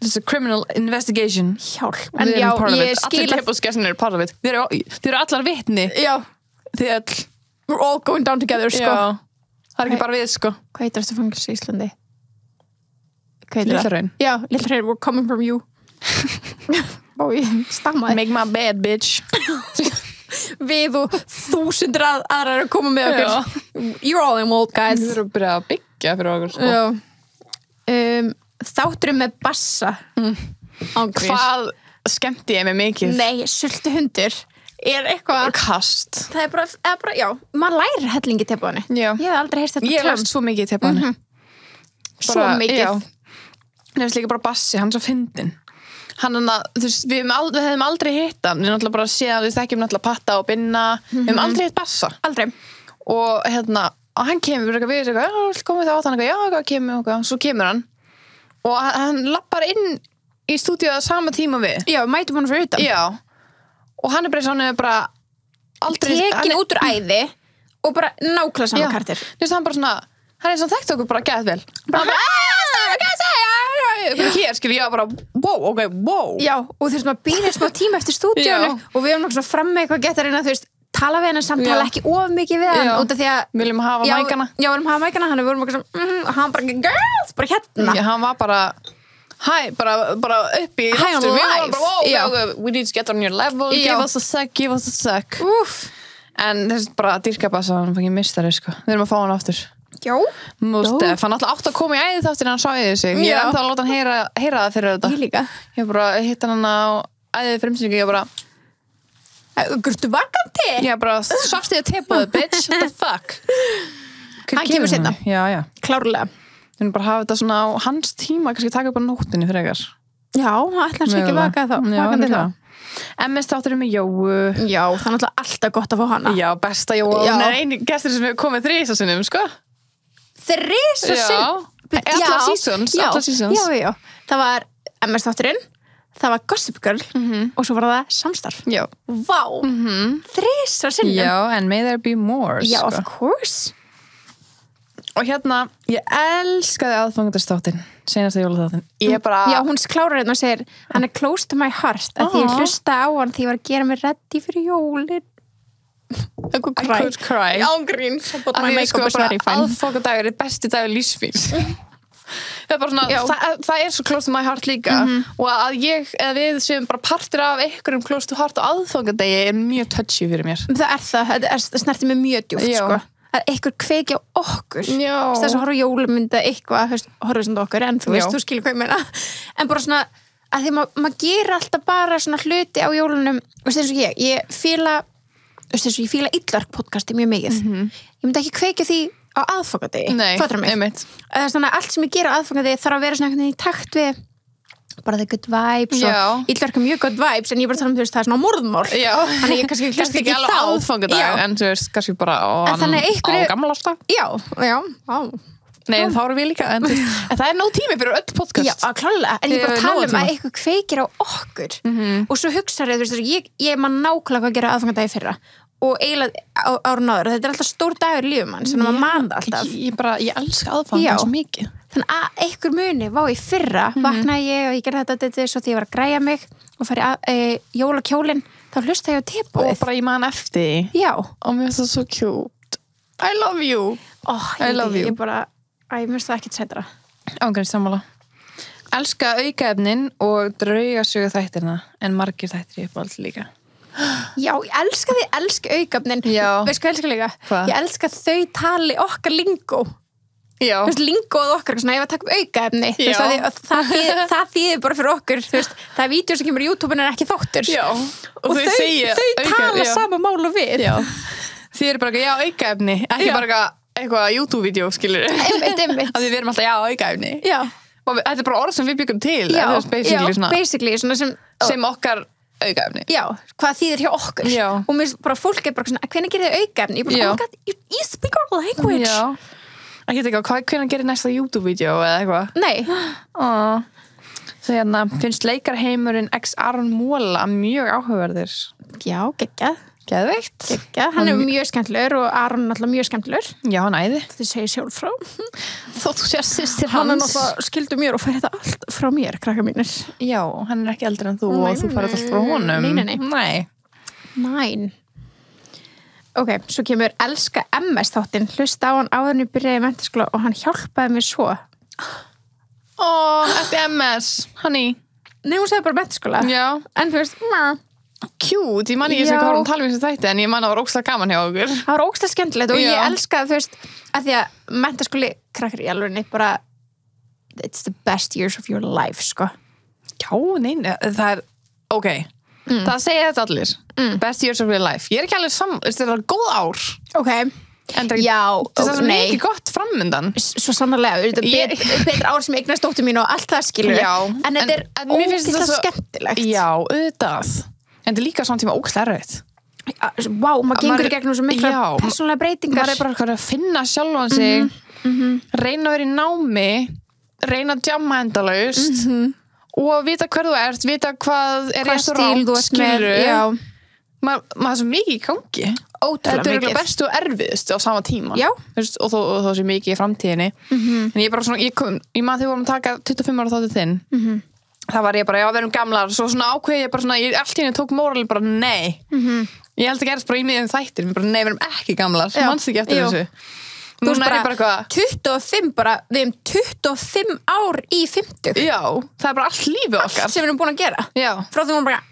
This is a criminal investigation. Hjálp. En já, ég skil allir tepósgestinir eru part of it. Þið eru allar vitni. Já. Þið öll. We're all going down together, sko. Já. Það ekki bara við, sko. Hvað heitir þessu fangilsi í Íslandi? Litla-Hraun. Já, Litla-Hraun, we're coming from you. Ó, ég stammaði. Make my bed, bitch. Við og 1000 aðrar að koma með okkur. You're all involved, guys. Við erum að byrja að byggja fyrir okkur, sko. Já. Þátturum með bassa. Hvað skemmti ég mig mikið? Nei, sultu hundur er eitthvað kast. Það er bara, já, maður lærir hellingi tepáni. Já. Ég hef aldrei heyrst þetta Ég hef lært svo mikið tepáni. Svo mikið. Já. Nefnist líka bara Bassi, hann er svo fyndinn. Hann þú veist, við hefum aldrei hitt hann. Við náttúrulega bara séð, við þekkjum náttúrulega Patta og Binna. Við hefum aldrei hitt Bassa. Aldrei. Og og hann kemur við komum það á hann, já, kemur, svo kemur hann. Og hann lappar inn í stúdíu á sama tíma við. Já, mætum hann fyrir utan. Já. Og hann er bara aldrei tekin út úr æði og bara nákvæmlega saman kartir. Þú veist, hann bara svona, hann er svona þekkt okkur bara gæð vel. Bara hér skilur ég bara wow. Já, og þú veist, maður býðir smá tíma eftir stúdíónu og við erum nokkuð svona fram með eitthvað getarinn að þú veist, tala við hann en samt tala ekki of mikið við hann út af því að viljum hafa mækana. Já, viljum hafa mækana, hann er vorum eitthvað svona og hann bara, girls, bara hérna. Já, hann var bara bara upp í high on life. We need to get on your level. Give us a sec. En þess bara dýrka Bassa, hann fengið mistari, sko. Við erum að fá hann aftur. Já. Mústef, hann alltaf átt að koma í æði þáttir hann sáði sig. Ég er ennþá að láta hann heyra það fyrir þetta. Ég líka. Ég bara hitt hann á æði frumsýningu, ég bara Gurstu vakandi? Ég bara, svartið að tepaðu, bitch, what the fuck. Hann kemur seinna. Já. Klárlega. Við erum bara að hafa þetta svona á hans tíma, kannski taka upp á nóttinni fyrir ekkar. Já, hann ætlar sér ekki vakað þá. Vakandi þá. MS þátturinn með Jóu. Já, það er náttúrulega alltaf gott að fá hana. Já, besta Jóu. Hún er eini gestur sem hefur komið 3 sinnum, sko. 3 sinnum? Allar seasons. Já. Það var MS þátturinn, það var Gossip Girl og svo var það Samstarf. Já. Vá. 3 sinnum. Já, and may there be more. Já, of course. Og ég elskaði aðfangadagstáttin, seinasta jólaþáttin. Ég bara... Já, hún klárar hérna og segir, hann er close to my heart, að því ég hlusta á hann því ég var að gera mig ready fyrir jólin. I could cry. Já, grín. But my makeup is very fine. Aðfangadagur er besti dagur lífsmíns. Það er bara svona, það er svo close to my heart líka. Og að við séum bara partir af einhverjum close to heart og aðfangadagi er mjög touchy fyrir mér. Það snerti mig mjög djúpt, sko. Að einhver kveiki á okkur þess að horfa jólumynda eitthvað horfa sem okkur, en þú veist, þú skilur hvað ég meina en bara svona, að því maður gera alltaf bara svona hluti á jólunum og þess að ég fíla illark podcasti mjög mikið ég myndi ekki kveika því á aðfangadegi fattar mig, þannig að allt sem ég gera á aðfangadegi þarf að vera svona einhvern veginn í takt við bara the good vibes og illarka mjög good vibes en ég bara tala þú veist, það er svona morðmál þannig ég kannski hlusta ekki þá aðfangadag en þú veist, kannski bara á gammalásdag Nei, þá erum við líka en það er nóg tími fyrir öll podcast Já, klálega, en ég bara tala að eitthvað kveikir á okkur og svo hugsaði, þú veist, ég maður nákvæmlega hvað gera aðfangadagi fyrra og eiginlega árun áður þetta er alltaf stór dagur í lífum mann sem maður mann alltaf ég elska aðfangadag svo mikið þannig að einhver muni var í fyrra vaknaði ég og ég gerði þetta svo því ég var að græja mig og færi jólakjólin þá hlusta ég á tippuð og bara ég man eftir já og mér finnst það svo cute I love you I love you ég bara, ég finnst það ekkert sætra ángræns sammála elska aukaefnin og draugasögu þættirna en margir þættir ég upp alls líka Já, ég elska aukaefnin veist hvað ég elska líka? Ég elska þau tali okkar lingó þú veist, lingóð okkar svona, ég var að taka upp aukaefni það þýðir bara fyrir okkur þú veist, það er vídeo sem kemur í YouTube en er ekki þáttur og þau tala sama mál og við þið eru bara aukaefni ekki bara eitthvað YouTube-vídeó skilur einmitt að við erum alltaf aukaefni þetta er bara orð sem við byggum til basically svona sem okkar aukaefni hvað þýðir hjá okkur og mér bara fólk er bara svona, hvernig gerir þið aukaefni? Ég bara, oh my god, you speak our language Ég get ekki hvernig gerir næsta YouTube-vídeó eða eitthvað Nei Þegar finnst leikarheimurinn X Aron Móla mjög áhugaverðir Já, geggjað Geðveikt. Hann mjög skemmtilegur og Aron náttúrulega mjög skemmtilegur. Já, hann æði. Þið segir sjálf frá. Þótt þú sér systir Hann hans. náttúrulega skildu mér og fær þetta allt frá mér, krakka mínir. Já, hann ekki eldri en þú og þú færði allt frá honum. Nei. Ok, svo kemur elska MS þáttinn, hlusta á hann áður en ég byrjaði í menntaskóla og hann hjálpaði mér svo. Eftir MS, honey. Nei, hún segði bara menntaskóla. Já. En þú veist, cute, ég man ekki sem hvað hún tala um þessu þætti en ég man að það var ógeðslega gaman hjá okkur. Það var ógeðslega skemmtilegt og ég elskaði, þú veist, að því að menntaskóli krakkar í alvörinni bara it's the best years of your life, sko. Já, nei, það ok. Það segja þetta allir. Best years of your life. Ég ekki alveg þetta er góð ár. Ok. Já, það er mikið gott framöndan. Svo sannarlega, betra ár sem eignast dóttur mín og allt það skilur. Já. En þetta er ógeðslega skemmtilegt. Já, auðvitað. En þetta er líka samtíma ógeðslega erfitt. Vá, maður gengur í gegnum svo mikla persónulega breytingar. Maður er bara að finna sjálfan sig, reyna að vera í námi, reyna að jamma endalaust. Og vita hver þú ert, vita hvað er rétt og rátt, skilur. Maður er svo mikið í gangi. Þetta er bestu og erfiðust á sama tíma. Já. Og þó sé mikið í framtíðinni. En ég bara svona, ég man þegar við vorum að taka 25 ára þáttið þinn. Það var ég bara, já, við erum gamlar. Svo svona ákveði ég bara svona, allt í henni tók móral bara, nei. Ég held að gerðist bara í miðjum þættir. Bara, nei, við erum ekki gamlar. Manstu ekki eftir þessu. Þú veist bara 25 bara, við erum 25 ár í 50. Já, það er bara allt lífið okkar. Allt sem við erum búin að gera. Já. Frá því við erum bara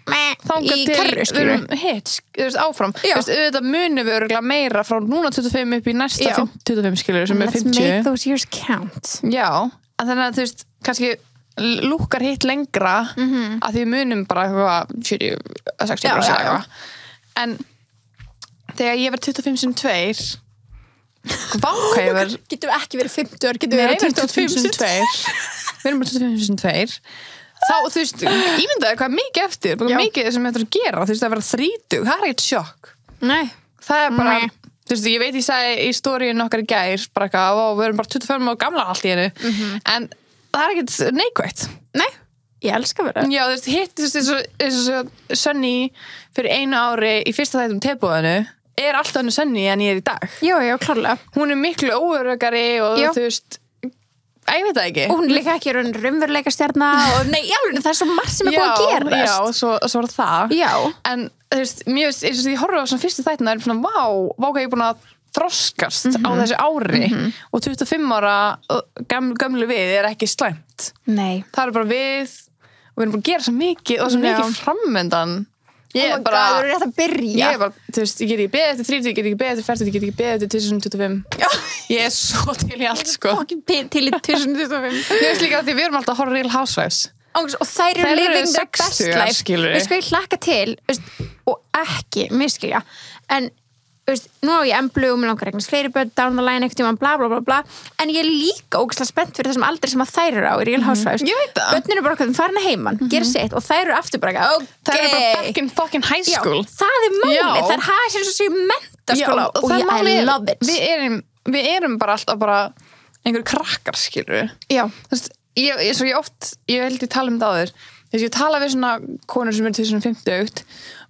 í kerru, við erum hits, áfram. Þú veist, auðvitað munum við örugglega meira frá núna 25 upp í næsta 25 skilur sem er 50. Let's make those years count. Já, en þannig að þú veist, kannski lúkkar hitt lengra að því við munum bara eitthvað 60 eitthvað. En þegar ég var 25 sem 2 getum við ekki verið 50 ár, getum við verið 25 sem 2. Við erum bara 25 sem 2. Þá, þú veist, ímyndaði hvað mikið eftir, mikið sem þetta er að gera, þú veist, að vera 30, það er ekkert sjokk. Nei. Það er bara, þú veist, ég veit ég sagði í stóriðin okkar í gær, bara eitthvað, við erum bara 25 og gamla allt í hennu, en það er ekkert neikvætt. Nei, ég elska að vera. Já, þú veist, hitt, þú veist, Sunny fyrir 1 ári í fyrsta þættum teboðinu, er alltaf hennu Sunny en ég er í dag. Já, klárlega. Hún er miklu óöruggari og þú veist, ég veit það ekki. Og hún er líka ekki raunveruleika stjarna og nei, það er svo margt sem er búið að gerast. Já, svo er það. Já. En þú veist, mér veist, eins og því ég horfði á svona fyrstu þættina er svona, vá hvað ég er búin að þroskast á þessu ári og 25 ára gömlu við er ekki slæmt. Nei. Það er bara við og við erum búin að gera svo mikið og svo mikið framöndan. Ég er bara, það eru rétt að byrja. Ég er bara, þú veist, ég get ekki beðið eftir 30, ég get ekki beðið eftir 40, ég get ekki beðið eftir 2025. Já. Ég er svo til í allt, sko. Til í 2025. Ég veist líka að því við erum alltaf að horfa Real Housewives. Og þær eru living their best life. Skilur. Við sko ég hlakka til, og ekki miskilja, en nú á ég emblu og mér langar eignast fleiri börn down the line ekkert tíma bla bla bla bla en ég er líka ógeðslega spennt fyrir þessum aldri sem að þær eru á í Real Housewives. Ég veit það. Börnin eru bara hvernig farin að heiman, gera sitt og þær eru aftur bara ok. Þær eru bara back in fucking high school. Já, það er málið. Það er hægt sem svo menntaskóla og I love it. Við erum bara alltaf bara einhverju krakkar, skilur. Já. Þú veist, ég held ég tala um það áður. Þess að ég tala við svona konur sem eru 2050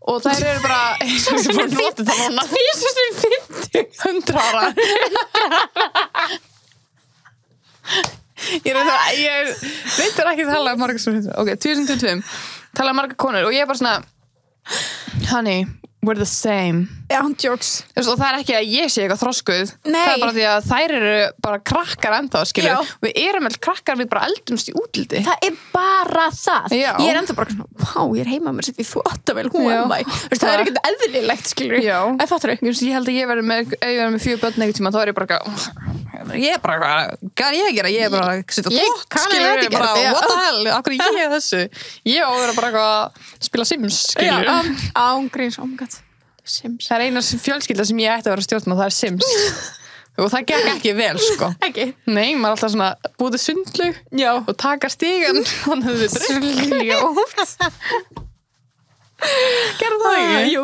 og þær eru bara eins og ég búin að nota það núna 2050 100 ára ég veitur ekki að tala um marga sem 50 ok, 2025 tala um marga konur og ég er bara svona honey, we're the same. Já, hún jokes. Og það er ekki að ég sé eitthvað þroskuð. Nei. Það er bara því að þær eru bara krakkar ennþá, skilur. Við erum vel krakkar, við bara eldumst í útliti. Það er bara það. Já. Ég er ennþá bara svona, ég er heima með sér því þvottavél, það er ekkert eðlilegt, skilur. Já. En fattar þau? Ég held að ég verði með 4 börn einhvern tíma, þá er ég bara ég er bara, hvað er ég að gera? Ég er bara að setja þvott, skilur. Ég bara, what the hell? Akkur ég er þessu? Ég á að vera bara að spila Sims, skilur. Ángríns, Sims. Það er eina fjölskylda sem ég ætti að vera stjórn og það er Sims. Og það gekk ekki vel, sko. Ekki? Nei, maður er alltaf svona búið sundlaug og taka stígan þannig að þau drullt. Gerðu það ekki? Jú.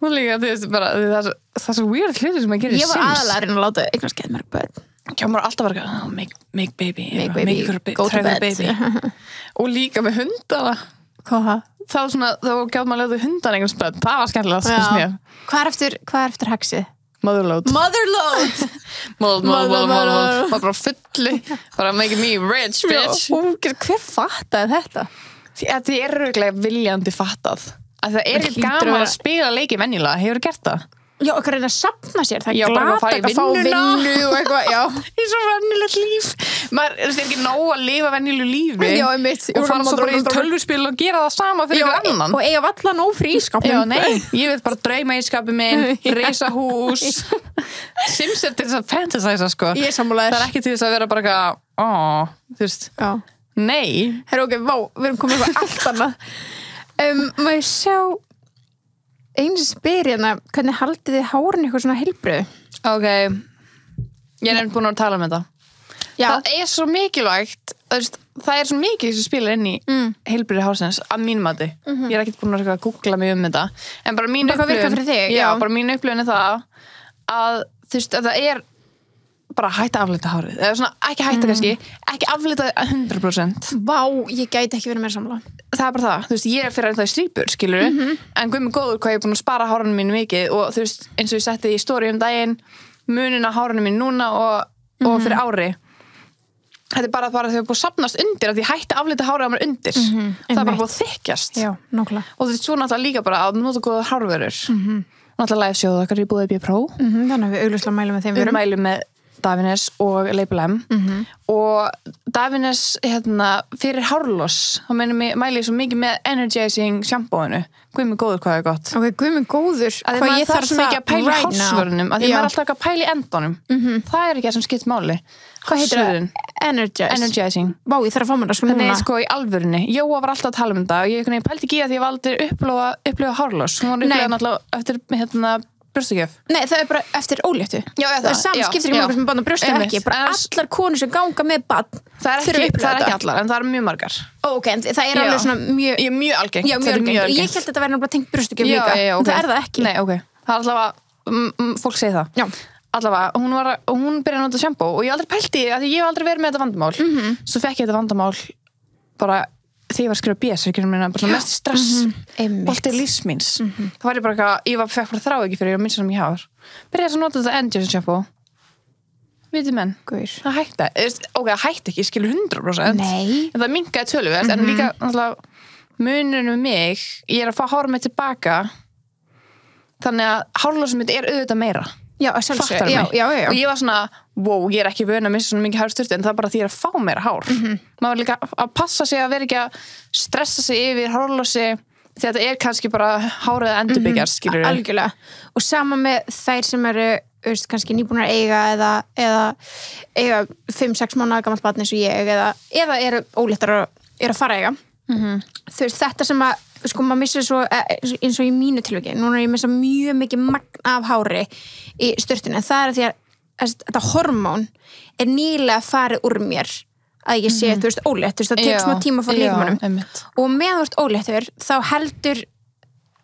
Og líka, þú veist, bara, það er svo weird hluti sem maður gerir Sims. Ég var aðalega að reyna að láta einhvern skemmt mörg börn. Já, maður er alltaf bara, make baby. Make baby, go to bed. Og líka með hundana. Hvað? þá gæt maður lögðu hundan einhvern spöld, það var skemmtilegt finnst mér. Hvað er eftir haxið? Motherload var bara fulli bara making me rich bitch. Hver fattaði þetta? Þetta er örugglega viljandi fattað að það er ekki gaman að spila leiki venjulega, hefur gert það? Já, okkar reyna að safna sér, það er glata að fá vinnu og eitthvað, já. Í svo venjulegt líf. Maður er ekki nóg að lifa venjulegu lífi. Já, einmitt. Og fara svo bara í tölvuspil og gera það sama fyrir einhver annan. Og eiga valla nóg frí í skapnum. Já, nei. Ég vil bara drauma í skapið minn, reisa hús. Sims er til þess að fantasæsa, sko. Ég sammála þess. Það er ekki til þess að vera bara eitthvað, þú veist. Já. Nei. Herra, ok, vá, við erum komið eitthvað allt annað. Má ég sjá einu sem spyr hérna, hvernig haldið þið hárun eitthvað svona heilbrigðu? Ok, ég er búin að tala um þetta. Já. Það er svo mikilvægt, það er svo mikið sem spilar inn í heilbrigði hársins að mínum mati. Ég er ekkert búin að googla mig þetta. En bara mín upplifun, bara mín upplifun er það að þú veist, að það er bara hætta að aflita hárið. Eða svona, ekki hætta kannski, ekki aflita 100%. Vá, ég gæti ekki verið meira sammála. Það er bara það, þú veist, ég er fyrir það í strípur, skilurðu, en guð mig góður hvað ég er búin að spara hárunum mínu mikið og þú veist, eins og ég setti í story daginn, munin á hárunum mínu núna og fyrir ári. Þetta er bara þegar ég er búin að safnast undir, að ég hætti að aflita hárið á mér undir. Það er bara búin að þykkjast. Já, nákvæmlega. Og þú veist, svo náttúrulega líka bara að nota góða hárvörur. Náttúrulega live sjóðu okkar í Búðið B Pro. Þannig að við augljóslega mælum með þeim vörum. Við mælum með Davines og Label M og Davines fyrir hárloss þá mæli ég svo mikið með energizing shampoinu, guð mig góður hvað er gott ok, guð mig góður hvað ég þarf svo mikið að pæla í hársvörunum að því maður er alltaf að pæla í endunum það er ekki það sem skipt máli hvað heitir það? Energizing vá, ég þarf að fá mér það sko núna þannig sko í alvörunni, Jóa var alltaf að tala um þetta og ég pældi ekki í að ég var aldrei upplifa hárloss hún var upplifa náttúrulega eftir brjóstakjöf. Nei, það er bara eftir óléttu. Já, það er saman skiptir í mjög sem bann og brjóstu ekki. Bara allar konur sem ganga með bann það er ekki allar, en það er mjög margar. Ok, en það er alveg svona mjög algengt. Já, mjög algengt. Ég held að þetta væri náttúrulega tengt brjóstakjöf líka. En það er það ekki. Nei, ok. Það er allavega, fólk segir það. Já. Allavega, hún byrjaði að nota shampoo og ég aldrei pælti að ég hef aldrei verið með þetta vandamál. Svo fekk ég þetta vandamál bara þegar ég var að skrifa BS, bara svona mest stress boltið lífsmíns það var ég bara eitthvað, ég fekk bara þrá ekki fyrir ég minnst sem ég hafði byrjaði að nota þetta Energizing shampoo vitið menn, það hætti ok, það hætti ekki, ég skilur 100% en það minnkaði töluvert en líka munurinn um mig ég er að fá hárum mig tilbaka þannig að hárlósum mitt er auðvitað meira já, fattar mig og ég var svona wow, ég er ekki vön að missa svona mikið hárstyrtu en það er bara því að fá meira hár maður líka að passa sig að vera ekki að stressa sig yfir hárlósi því að þetta er kannski bara hárið að endurbyggjast skilur algjörlega og sama með þær sem eru kannski nýbúnar eiga eða eiga 5-6 mánuða gamalt barn eins og ég eða eru óléttar og eru að fara eiga þú veist þetta sem að sko maður missir svo eins og í mínu tilviki núna er ég missa mjög mikið magn af hári í styrtunni en það er því að þetta hormón er nýlega farið úr mér að ég sé, þú veist, ólétt þú veist, það tekur smá tíma að fá líkamanum og meðan þú ert óléttur, þá heldur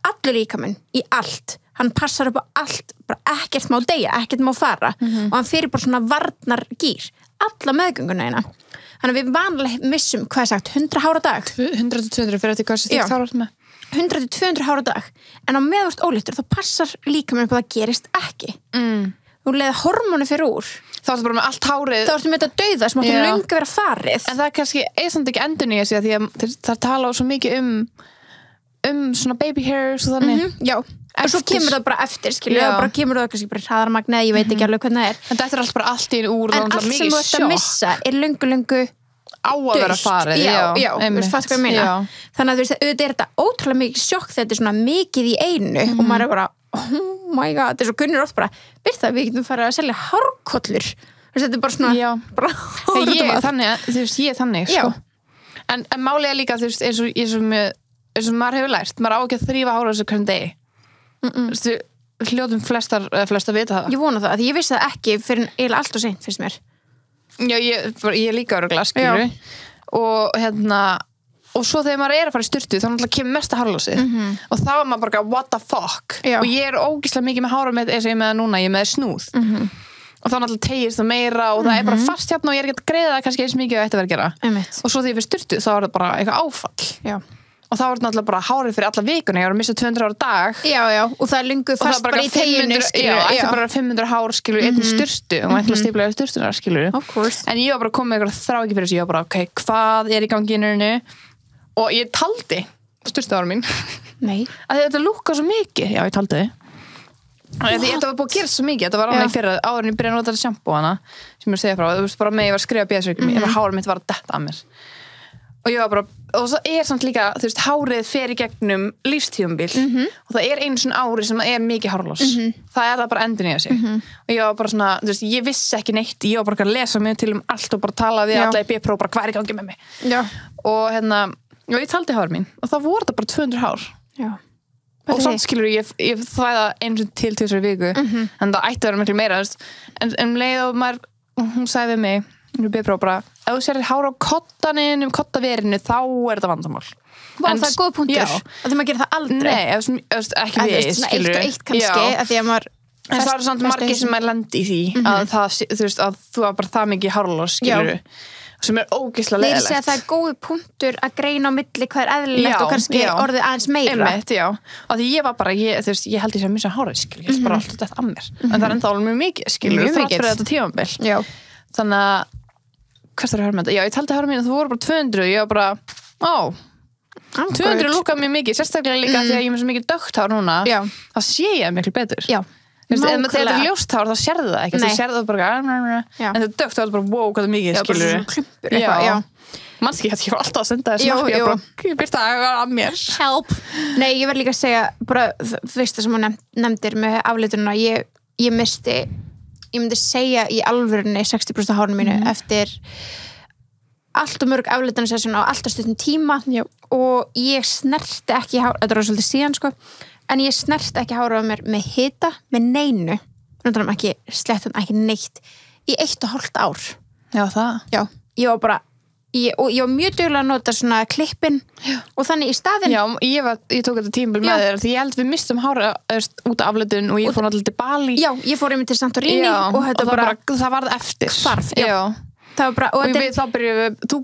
allur líkaminn í allt hann passar upp á allt, bara ekkert má deyja, ekkert má fara og hann fyrir bara svona varnargýr alla meðgönguna eina þannig að við vanlega missum, hvað er sagt, 100 hár á dag 100-200 fyrir þetta hvað sem stíkt hár með 100-200 hár á dag en á meðan þú ert óléttur, þá passar líkaminn upp að það gerist ekki þú leiði hormónu fyrir úr þá ertu bara með allt hárið þá ertu með þetta dauða sem áttu löngu vera farið en það er kannski samt ekki endurnýja sig því að það tala svo mikið um svona baby hairs og þannig já, en svo kemur það bara eftir skilju, bara kemur það kannski bara hraðarmagn ég veit ekki alveg hvernig það er en þetta er alltaf bara allt í úr en allt sem þú ert að missa er löngu á að vera farið já, veist hvað ég meina þannig að þú veist, auðvitað er þetta ótrúlega mikið sjokk þegar þetta er svona mikið í einu og maður er bara oh my god, þetta er svo kunnur oft bara byrta við getum farið að selja hárkollur þetta er bara svona bara ég er þannig, þú veist, ég er þannig sko. en málið er líka þú veist, eins og maður hefur lært maður á ekki að þrífa hára þessu hverjum degi þú veist, hljóðum flestar vita það ég vona það, því ég vissi það ekki fyrir eiginlega allt og seint, finnst mér já, ég líka örugglega, skilur og svo þegar maður er að fara í sturtu þá náttúrulega kemur mesta hárlósið og þá er maður bara what the fuck og ég er ógeðslega mikið með hára með eins og ég er með það núna, ég er með snúð og þá náttúrulega tegist það meira og það er bara fast hérna og ég er ekki að greiða það kannski eins mikið og þetta verður að gera og svo þegar ég fyrir sturtu þá er það bara eitthvað áfall og það var náttúrulega bara hárið fyrir alla vikuna, ég var að missa 200 hár á dag já, og það lungu fast bara í teginu ætti bara 500 hár skilur einn styrstu og ætla að stífla styrstunar skilur en ég var bara komið eitthvað þrá ekki fyrir þessu, ég var bara ok, hvað í gangi í nörinu og ég taldi styrstuára mín að þetta lúkka svo mikið, já ég taldi þetta var búið að gera svo mikið, þetta var annað í fyrra áður en ég byrjaði að nota þetta sjampo hana sem ég er að segja frá, þú veist bara með ég var að skrifa BS-verkjum ef hárið mitt var að detta að mér og ég var bara, og það samt líka þú veist, hárið fer í gegnum lífstíðumbil og það einu svona ári sem það mikið hárloss, það bara endur nýja sig og ég var bara svona, þú veist, ég vissi ekki neitt, ég var bara að lesa mig til allt og bara tala við alla í B-próf, bara hvað í gangi með mig og ég taldi hárið mín og það voru þetta bara 200 hár og samt skilur ég þvæða eins og til þessari viku en það ætti að vera miklu meira en leið og hún sagði við mig bara, ef þú sér hár á kottanin kottaverinu, þá þetta vandamál það góð punktur að því maður gerir það aldrei ekki við, skilur eitt kannski, að því að maður en það samt margir sem lendi í því að þú var bara það mikið hárloss, skilur sem ógeðslega leiðilegt. Þeir segja að það góð punktur að greina á milli hvað eðlilegt og kannski orðið aðeins meira. Og því ég var bara, ég held ég sem að missa hárið, skilur, ég bara alltaf þetta að mér. En það enda alveg mjög mikið, skilur, þrátt fyrir þetta tímabil. Þannig að, hvað það að höra með þetta? Já, ég taldi að höra mín að það voru bara 200, ég var bara, 200 lúkað mjög mikið, sérstaklega líka því að ég er með svo mikið dökkt hár núna, það sé ég miklu betur. Þegar þetta er ljóst hár þá sérðu það ekki, þú sérðu það bara en þetta er dögt þá er þetta bara wow, hvað það mikið, skilur bara klumpur eitthvað, mannski ég var alltaf að senda þess snappi ég byrst að mér help, nei ég verð líka að segja bara fyrsta sem hún nefndir með afleitununa, ég misti ég myndi segja í alvörunni 60% af hárinu mínu eftir allt og mörg afleitunasessun á alltaf stundum tíma og ég snerti ekki hár, þetta var svolítið síðan sko en ég snert ekki hárið á mér með hita, með neinu, ekki slettan, ekki neitt, í 1,5 ár. Já, það? Já, ég var bara, ég var mjög duglega að nota svona klippin og þannig í staðinn. Já, ég tók þetta tímabil með þér, því ég held við mistum hárið út af afleitun og ég fór náttúrulega til Bali. Já, ég fór einmitt til Santorini og þetta bara, það varð eftir. Hvarf, já. Bara, og þá byrjuðum við, þú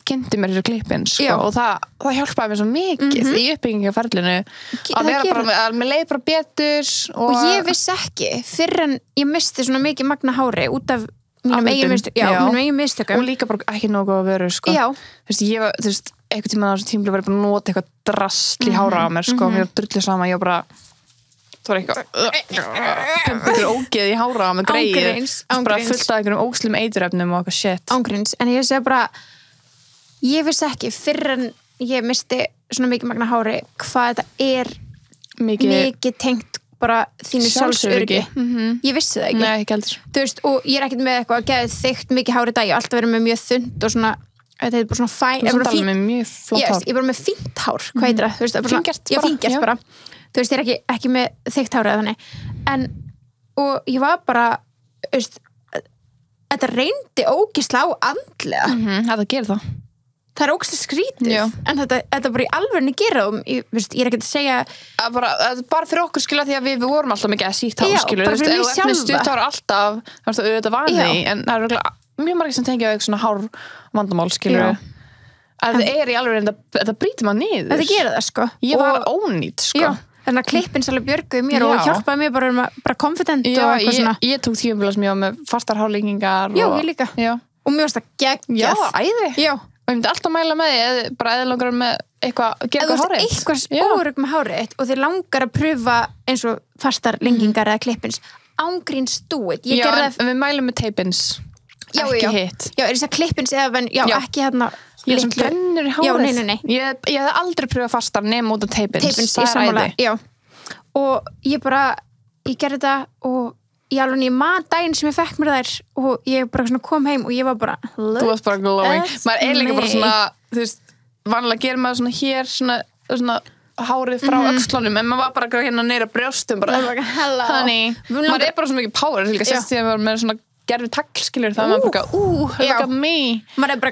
kynnti mér þessu klippin sko, og það hjálpaði mér svo mikið í uppbyggingaferlinu að vera bara, að mér leið bara betur og ég vissi ekki fyrr en ég misti svona mikið magna hári út af mínum eigin mistökum og líka bara ekki nógu að vera sko. Þú veist, eitthvað tíma á þessu tímli var ég bara að nota eitthvað drasl í hára á mér sko, mér var drullið sama, ég var bara það var eitthvað pumpuður ógeð í hára með greið bara fullt af einhverjum óslum eiturefnum og eitthvað shit ángríns, en ég segi bara ég vissi ekki fyrr en ég misti svona mikið magna hári hvað þetta er mikið tengt bara þínu sjálfsöryggi ég vissi það ekki. Nei, ekki heldur. Þú veist, og ég er ekkert með eitthvað að geða þykkt mikið hári í dag, ég hef alltaf verið með mjög þund og svona þetta er bara svona fæn ég er bara með fínt hár, hvað heitir það? Fíngert bara þú veist, ég er ekki með þykkt hárið þannig og ég var bara þetta reyndi ógeðslega á andlega þetta gerir það er ógeðslega skrítið en þetta bara í alvörni gera ég er ekki að segja bara fyrir okkur skilja því að við vorum alltaf mikið að sítt hár skilja, bara fyrir mig sjálfa stutt hár alltaf, þetta var því en það er mjög margir sem tengja svona hár vandamál skilja að það er í alvörni þetta brýtir maður niður þetta gera það sko ég var ónýtt sko þannig að klippin svolítið björguði mér og hjálpaði mér bara confident og eitthvað svona ég tók tímabila sem ég var með fastar hárlengingar ég líka og mér varst það geggjað og ég myndi alltaf mæla með því bara eða langar með eitthvað geggjað hárið eitthvað órugg með hárið og þið langar að pröfa eins og fastar lengingar eða klippins ángríns dúið en við mælum með teipins ekki hitt er þess að klippins eða ekki hérna ég sem brennur í hárið nei. Ég hef aldrei pröfað fastar nema út af teipins í sammála og ég gerði þetta og ég man daginn sem ég fekk mér þær og ég bara svona kom heim og ég var bara þú varst bara glowing maður er líka bara svona þú veist, vanlega gerir maður svona hér svona hárið frá öxlunum en maður var bara hérna neyra brjóstum bara honey, maður er bara svo mikið power líka sérst því að maður með svona gerði taglskilur það maður bara look at me maður er bara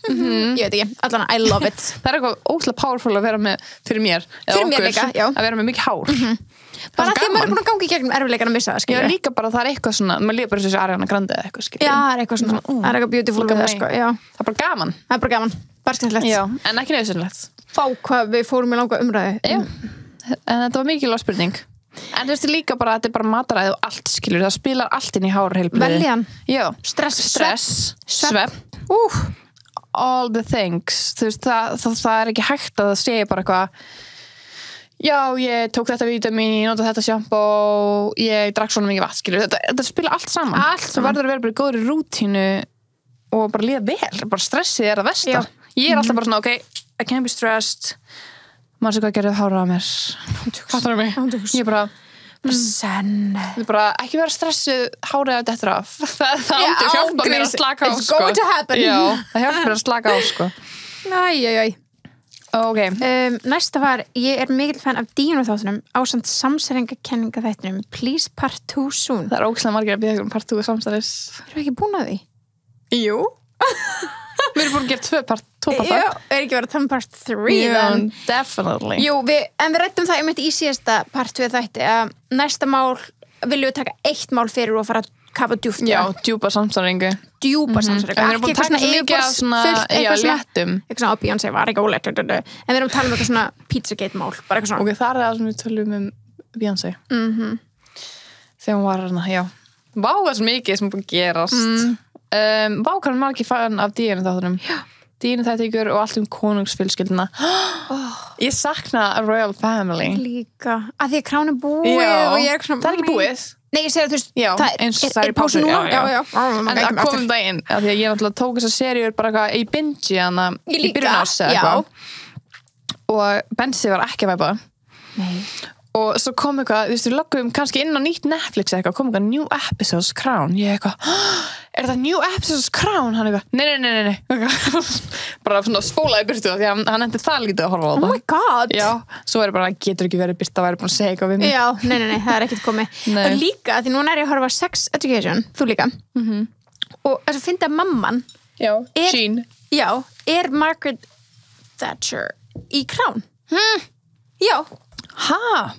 ég veit ekki, allan I love it það er eitthvað óslega powerful að vera með fyrir mér líka, að vera með mikið hár bara því að maður er búin að ganga í gegnum erfiðleikann að missa það líka bara það er eitthvað svona maður líka bara þessi Ariana Grande eða eitthvað já, það er eitthvað svona, það er eitthvað beautiful við það sko, það er bara gaman bara skemmtilegt en ekki nöðsynlegt Fá hvað við fórum í langa umræðu. Já, en þetta var mikilvæg spurning. En þú veist líka bara að þetta bara mataræði og allt skilur, það spilar allt inn í hárheilbrigði. Veljan. Já. Stress. Svepp. All the things. Þú veist, það ekki hægt að það segja bara eitthvað já, ég tók þetta vítamín, ég notaði þetta sjampó, ég drakk svona mikið vatn, skilur. Þetta spila allt saman. Þú verður að vera bara í góðri rútínu og bara líða vel. Bara stressið það versta. Já. Ég alltaf bara svona, okay, I can't be stressed. Maður sé hvað gerði hárið á mér. Fattar mig? Ég bara senn. Ég bara, ekki vera stressuð hárið að þetta af. Það hjálpa mér að slaka á, It's going to happen. Já, það hjálpa mér að slaka á, sko. Okay. Næsta var, ég mikil fan af Díónu-þáttunum ásamt samsæringakenningaþættinum Please Part 2 Soon. Það ógeðslega margir að biðja Part 2 samsæris. Erum við ekki búin að því? Jú. Við erum búin að gera 2 part. Já, ekki verið að tala Part 3 then. Definitely. Jú, en við rættum það í síðasta Part 2 þætti að næsta mál viljum við taka 1 mál fyrir og fara að kafa djúpt. Já, djúpa samsæringu. En við erum búin að taka svo mikið af svona léttum. Eitthvað svona, Beyoncé var ekki ólétt. En við erum að tala eitthvað svona Pizzagate mál, bara eitthvað svona. Ok, það það sem við tölum Beyoncé. Þegar hún var hérna, já. Vá, það svo mikið sem búin að gerast. Vá, hvað margir fan af Díónu-þáttunum. Díónu-þættingur og allt konungsfjölskylduna. Ég sakna Royal Family. Líka. Að því að Crown búið og ég svona... Það ekki búið. Nei, ég segir að þú veist, það er pásu núna. Já. En það komum daginn, af því að ég náttúrulega tók þessar seríur bara eitthvað í binge hana í byrjunás eða eitthvað. Og Bensi var ekki að væpa. Nei. Og svo kom eitthvað, þú veist, við loggum kannski inn á nýtt Netflix eitthvað, kom eitthvað New Episodes Crown. Ég eitthvað, er það New Episodes Crown? Hann eitthvað, nei. Bara svona spólaði byrtu því að hann endur það lítið að horfa á þetta. Oh my god. Já, svo er bara, getur ekki verið byrta að vera búin að segja eitthvað við mig. Já, nei, það er ekkert komið. Og líka, því núna ég að horfa Sex Education, þú líka. Og þess að finna mamman. Já, Sheen. Já, er Margaret Thatcher í Crown? Já. Ha?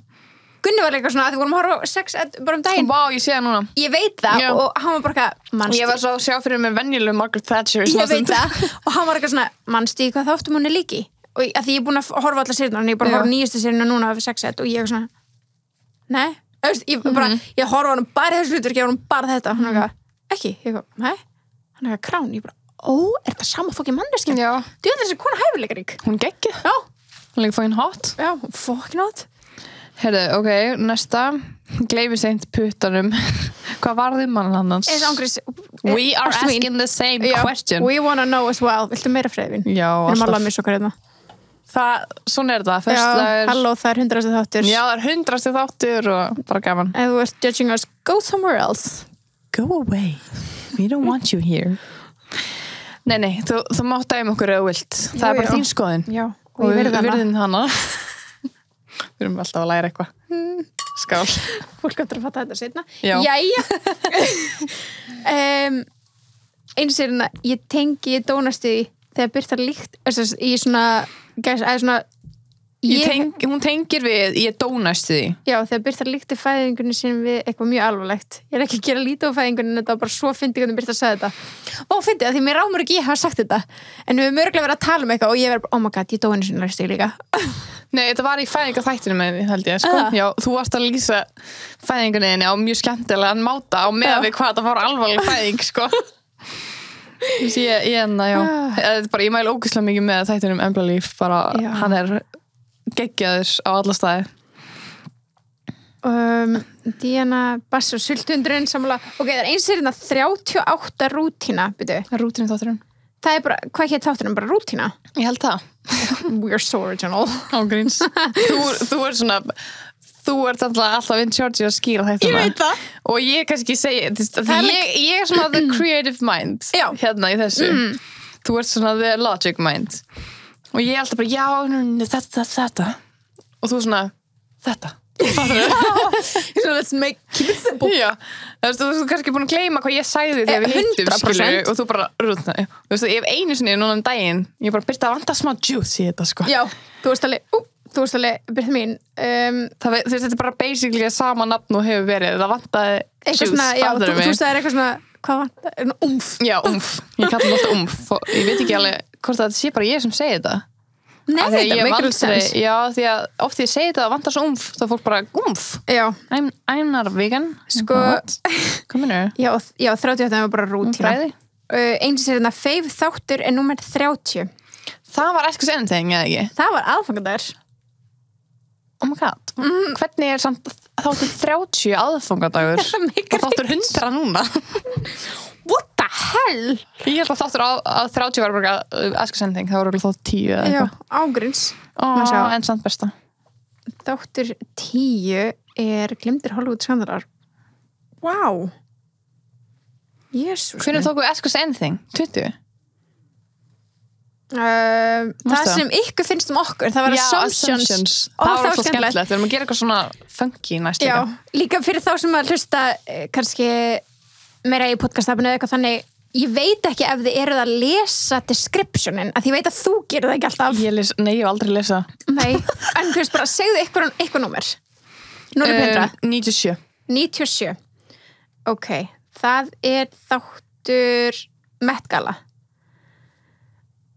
Gunni var líka svona að við vorum að horfa sex bara daginn. Vá, ég sé það núna. Ég veit það og hann var bara manstu. Ég var svo að sjá fyrir mig venjuleg Margaret Thatcher. Ég veit það og hann var eitthvað svona, manstu hvað þáttum hún líki? Og að því ég er búin að horfa allar sérna og ég er bara að horfa nýjastu sérna núna af Sex Ed og ég er svona, nei? Ég horfa hann bara þessu hlutur, ég horfa hann bara þetta. Hann er ekki, ég er nei? Hann er Crown, ég bara, er þetta sama fokkin manneskja? Já. Þú veit þessi kona hæfileikarík. Hún geggjuð. Já. Hún líka fokkin hot. Já, fokkin hot. Herðu, ok, næsta gleymi seint puttanum. Hvað var þið mann hans? We are asking the same question. We wanna know as well. Viltu meira Freyvin? Já, alltaf. Við erum alveg að missa okkar hérna. Svona er það. Já, halló, það er 100. þáttur. Já, það er 100. þáttur og bara gaman. Ef þú ert judging us, go somewhere else. Go away. We don't want you here. Nei, þú mátt dæma okkur eða vilt. Það er bara þín skoðun. Já, og við virðum hana. Við erum alltaf að læra eitthvað. Skál. Fólk áttur að fatta þetta seinna. Jæja. Eins er hérna, ég dónast í þegar Birta líkt í svona, hún tengir við ég dónast því. Já, þegar Birta líkti fæðingunni sinni við eitthvað mjög alvarlegt. Ég er ekki að gera lítið á fæðingunni, þetta var bara svo fyndið hvernig Birta sagði þetta. Og fyndið að því mér rámur ekki ég hafa sagt þetta. En við höfum örgulega verið að tala um eitthvað og ég verið bara, oh my god, ég dó henni sinni læstu líka. Nei, þetta var í fæðingaþættinu með því, held ég, sko. Já, þú varst að lýsa fæðingunni á mjög skemmtilegan máta og með við hvað þetta var alvarleg fæðing, sko. Ég mæli ógeðslega mikið með þættinum Embla Líf, bara hann er geggjaður á alla staði. Díana Bass og Sultundurinn sammála. Ok, það er eins hérna 38 rútína, byrju. Rútínu þátturinn. Það er bara, hvað hétt þátturinn? Bara rútína? Ég held það. We're so original. Ágríns. Þú er svona, þú ert alltaf in charge að skýra þetta. Ég veit það. Og ég kannski segi, ég er svona the creative mind hérna í þessu. Þú ert svona the logic mind. Og ég er alltaf bara, já, þetta. Og þú svona, þetta. Let's keep it simple. Já, þú er kannski búin að gleyma hvað ég sagði þegar við hittum, skilur, og þú bara rútnaði. Þú veist, ég hef einu sinni núna daginn, ég bara byrta að vanta smá juice í þetta, sko. Já, þú veist alveg, byrta mín. Þetta er bara basically sama nafn og hefur verið, það vantaði juice. Já, þú sagðir eitthvað svona, hvað vantaði? Umf. Já, umf. Ég kallar þetta umf. Ég veit ekki alveg hvort það sé bara ég sem segi þetta. Nei, þetta make sense. Já, því að oft ég segi þetta að vantar svo umf, þá fólk bara umf. Já. I'm not a vegan. Sko, kom inn. Já, 38 var bara rútína. Eins er þetta fave þáttur er númer 30. Það var Ask Us Anything, eða ekki? Það var aðfangadagur. Oh my god. Hvernig er samt þáttur 30 aðfangadagur? Og þáttur 100 núna? What the hell? Ég held að þáttur að 30 var bara Ask Us Anything, það voru þáttur 10 eða eitthvað. Já, ágríns. En samt besta. Þáttur 10 er Glimtir Hollywood skandalar. Wow. Jesús. Hvernig tóku Ask Us Anything? 20? Það sem ykkur finnst okkur, það var Assumptions. Það var svo skemmtilegt. Við erum að gera eitthvað svona funky næst líka. Já, líka fyrir þá sem að hlusta kannski meira í podcastafinu eða eitthvað þannig, ég veit ekki ef þið eruð að lesa descriptionin, að ég veit að þú gerir það ekki alltaf. Nei, ég hef aldrei lesað. Nei, en þú veist bara, segðu eitthvað númer. 97. 97. Ok, það er þáttur Met Gala.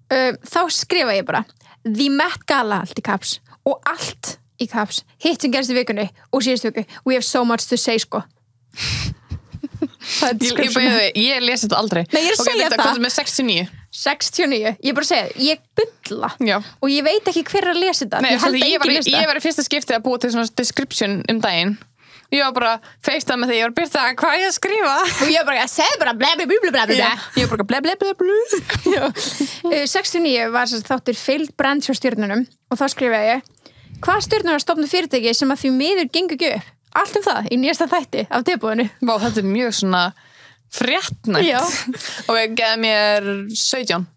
Þá skrifa ég bara The Met Gala, allt í caps, og allt í caps, hitt sem gerist í vikunni og síðustu viku, we have so much to say, sko. Ég lesi þetta aldrei. Nei, ég er að segja það. Hvað er með 69? 69, ég er bara að segja, ég bulla. Já. Og ég veit ekki hver að lesa þetta. Nei, ég var í fyrsta skipti að búa til svona description daginn. Ég var bara feistað með því, ég var að byrta hvað ég að skrifa. Og ég var bara, ég segi bara bla bla bla bla bla. Ég var bara bla bla bla bla. 69 var þáttur failed brands hjá stjörnunum og þá skrifaði ég, hvað stjörnur að stofna fyrirtæki sem að því miður gengur ekki upp? Allt það í nýjasta þætti af tilboðinu. Vá, þetta er mjög svona fréttnætt. Já. Og ég geði mér 17.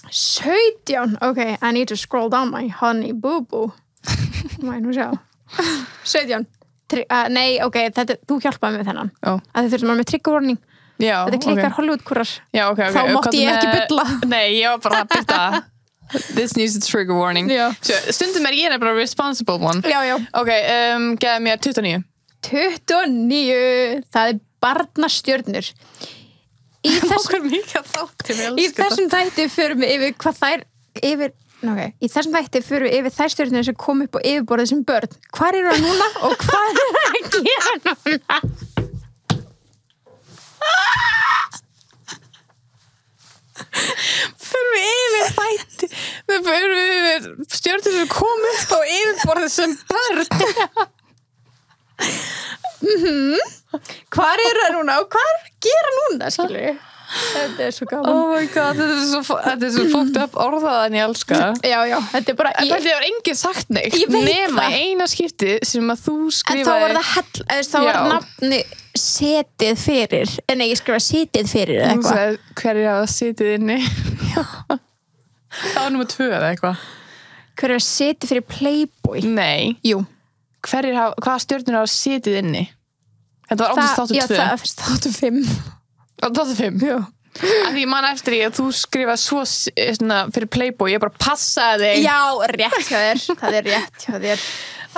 17? Ok, I need to scroll down my honey boo boo. Má ég nú sjá. 17. Nei, ok, þú hjálpaði með þennan. Að þið þurftum að með trigger warning. Já, þetta klikkar Hollywood-kúrar. Já, ok. Þá mátti ég ekki bulla. Nei, ég var bara að byrta. This needs a trigger warning. Já. Stundum ég bara responsible one. Já. Ok, geði mér 29. 29. Það er barnastjörnur. Í þessum þætti förum við yfir hvað þær í þessum þætti förum við yfir þær stjörnur sem kom upp á yfirborðið sem börn. Hvar eru það núna og hvað er það að gera núna? Förum við yfir þætti. Við förum yfir stjörnur sem kom upp á yfirborðið sem börn. Hvar eru það núna og hvað er að gera núna, skilur við? Þetta er svo gaman. Oh my god, þetta er svo fucked up orðaðan ég elska. Já, þetta er bara en það var enginn sagt neitt nema eina skipti sem að þú skrifaði. En þá var það var nafni setið fyrir, en ég skrifaði setið fyrir eða eitthvað. Þú sagði hverju hafa setið inni. Það var nummer 2 eða eitthvað. Hverju hafa setið fyrir Playboy? Nei. Jú. Hvaða stjörnur hafa setið inni? Þetta var áttast þáttur 2. Já, það var þáttur 5. Það er 5? Já. Af því ég man eftir því að þú skrifaði svo fyrir Playboy, ég bara passaði þig. Já, rétt hjá þér. Það er rétt hjá þér.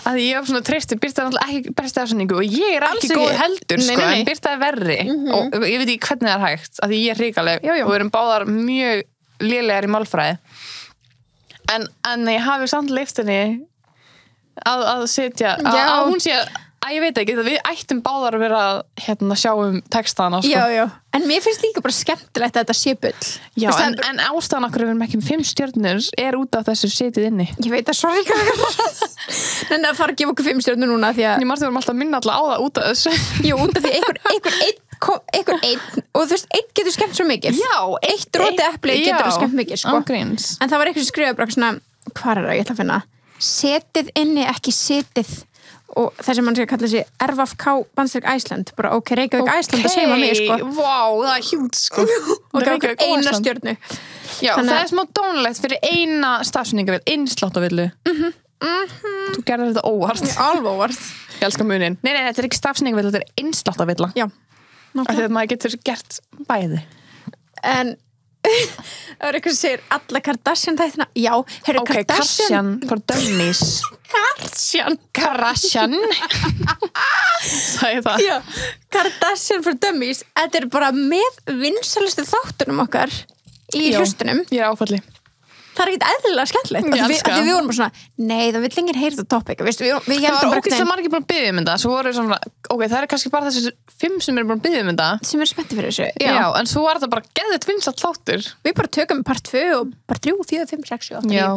Af því ég var svona treysti, Birta er náttúrulega ekki besta afsanningu og ég er ekki góð heldur, sko, en Birta er verri. Og ég veit ekki hvernig það er hægt, af því ég er hrikaleg og við erum báðar mjög lélegar í málfræði. En ég hafi samt leyft henni að setja, að hún sé að ég veit ekki, við ættum báðar að vera að sjá textana, sko. Já, en mér finnst líka bara skemmtilegt að þetta sé bull. Já, en ástæðan okkur við erum ekki með 5 stjörnur er út af þessu setið inni. Ég veit að sorry en það fara að gefa okkur 5 stjörnur núna því að ég margir við alltaf að minna alltaf á það út af þessu. Jú, út af því einhver einn og þú veist, einn getur skemmt svo mikið. Já, eitt róti epli getur skemmt mikið, sko. Ágríns. En það var eitthvað sem skrifaði bara svona, hvar er það, ég ætla að finna setið inni, ekki setið og það sem mann sé að kalla sig RVFK Bandstyrk Æsland, bara ok, Reykjavík Æsland að segja maður mig, sko. Vá, það er hjút, sko. Og það er eina stjörnu. Já, það er smá dónulegt fyrir eina stafsningavill, innsláttarvillu. Þú gerðir þetta óvart. Alveg óvart. Ég elskar munin. Nei, þetta er ekki stafsningavill, þetta er innsláttarvilla. Já. Af því að maður getur gert bæði. En það er eitthvað sem segir alla Kardashian þættina. Já, heyrðu, okay, Kardashian for dummies. Kardashian Sæði það. Já, Kardashian for dummies. Þetta er bara með vinsælustu þáttunum okkar í hlustunum. Ég er áfalli. það ekkert eðlilega skemmtilegt við vorum bara svona, nei það vill enginn heyra þetta topic við það var ógeðslega margir búin að biðja þetta svo voru svona, ok, það kannski bara þessi 5 sem eru búin að biðja þetta sem eru spenntið fyrir þessu já, en svo var þetta bara geðveikt vinsæll þáttur við bara tökum part 2 og part 3, 4, 5, 6, 7, 8 já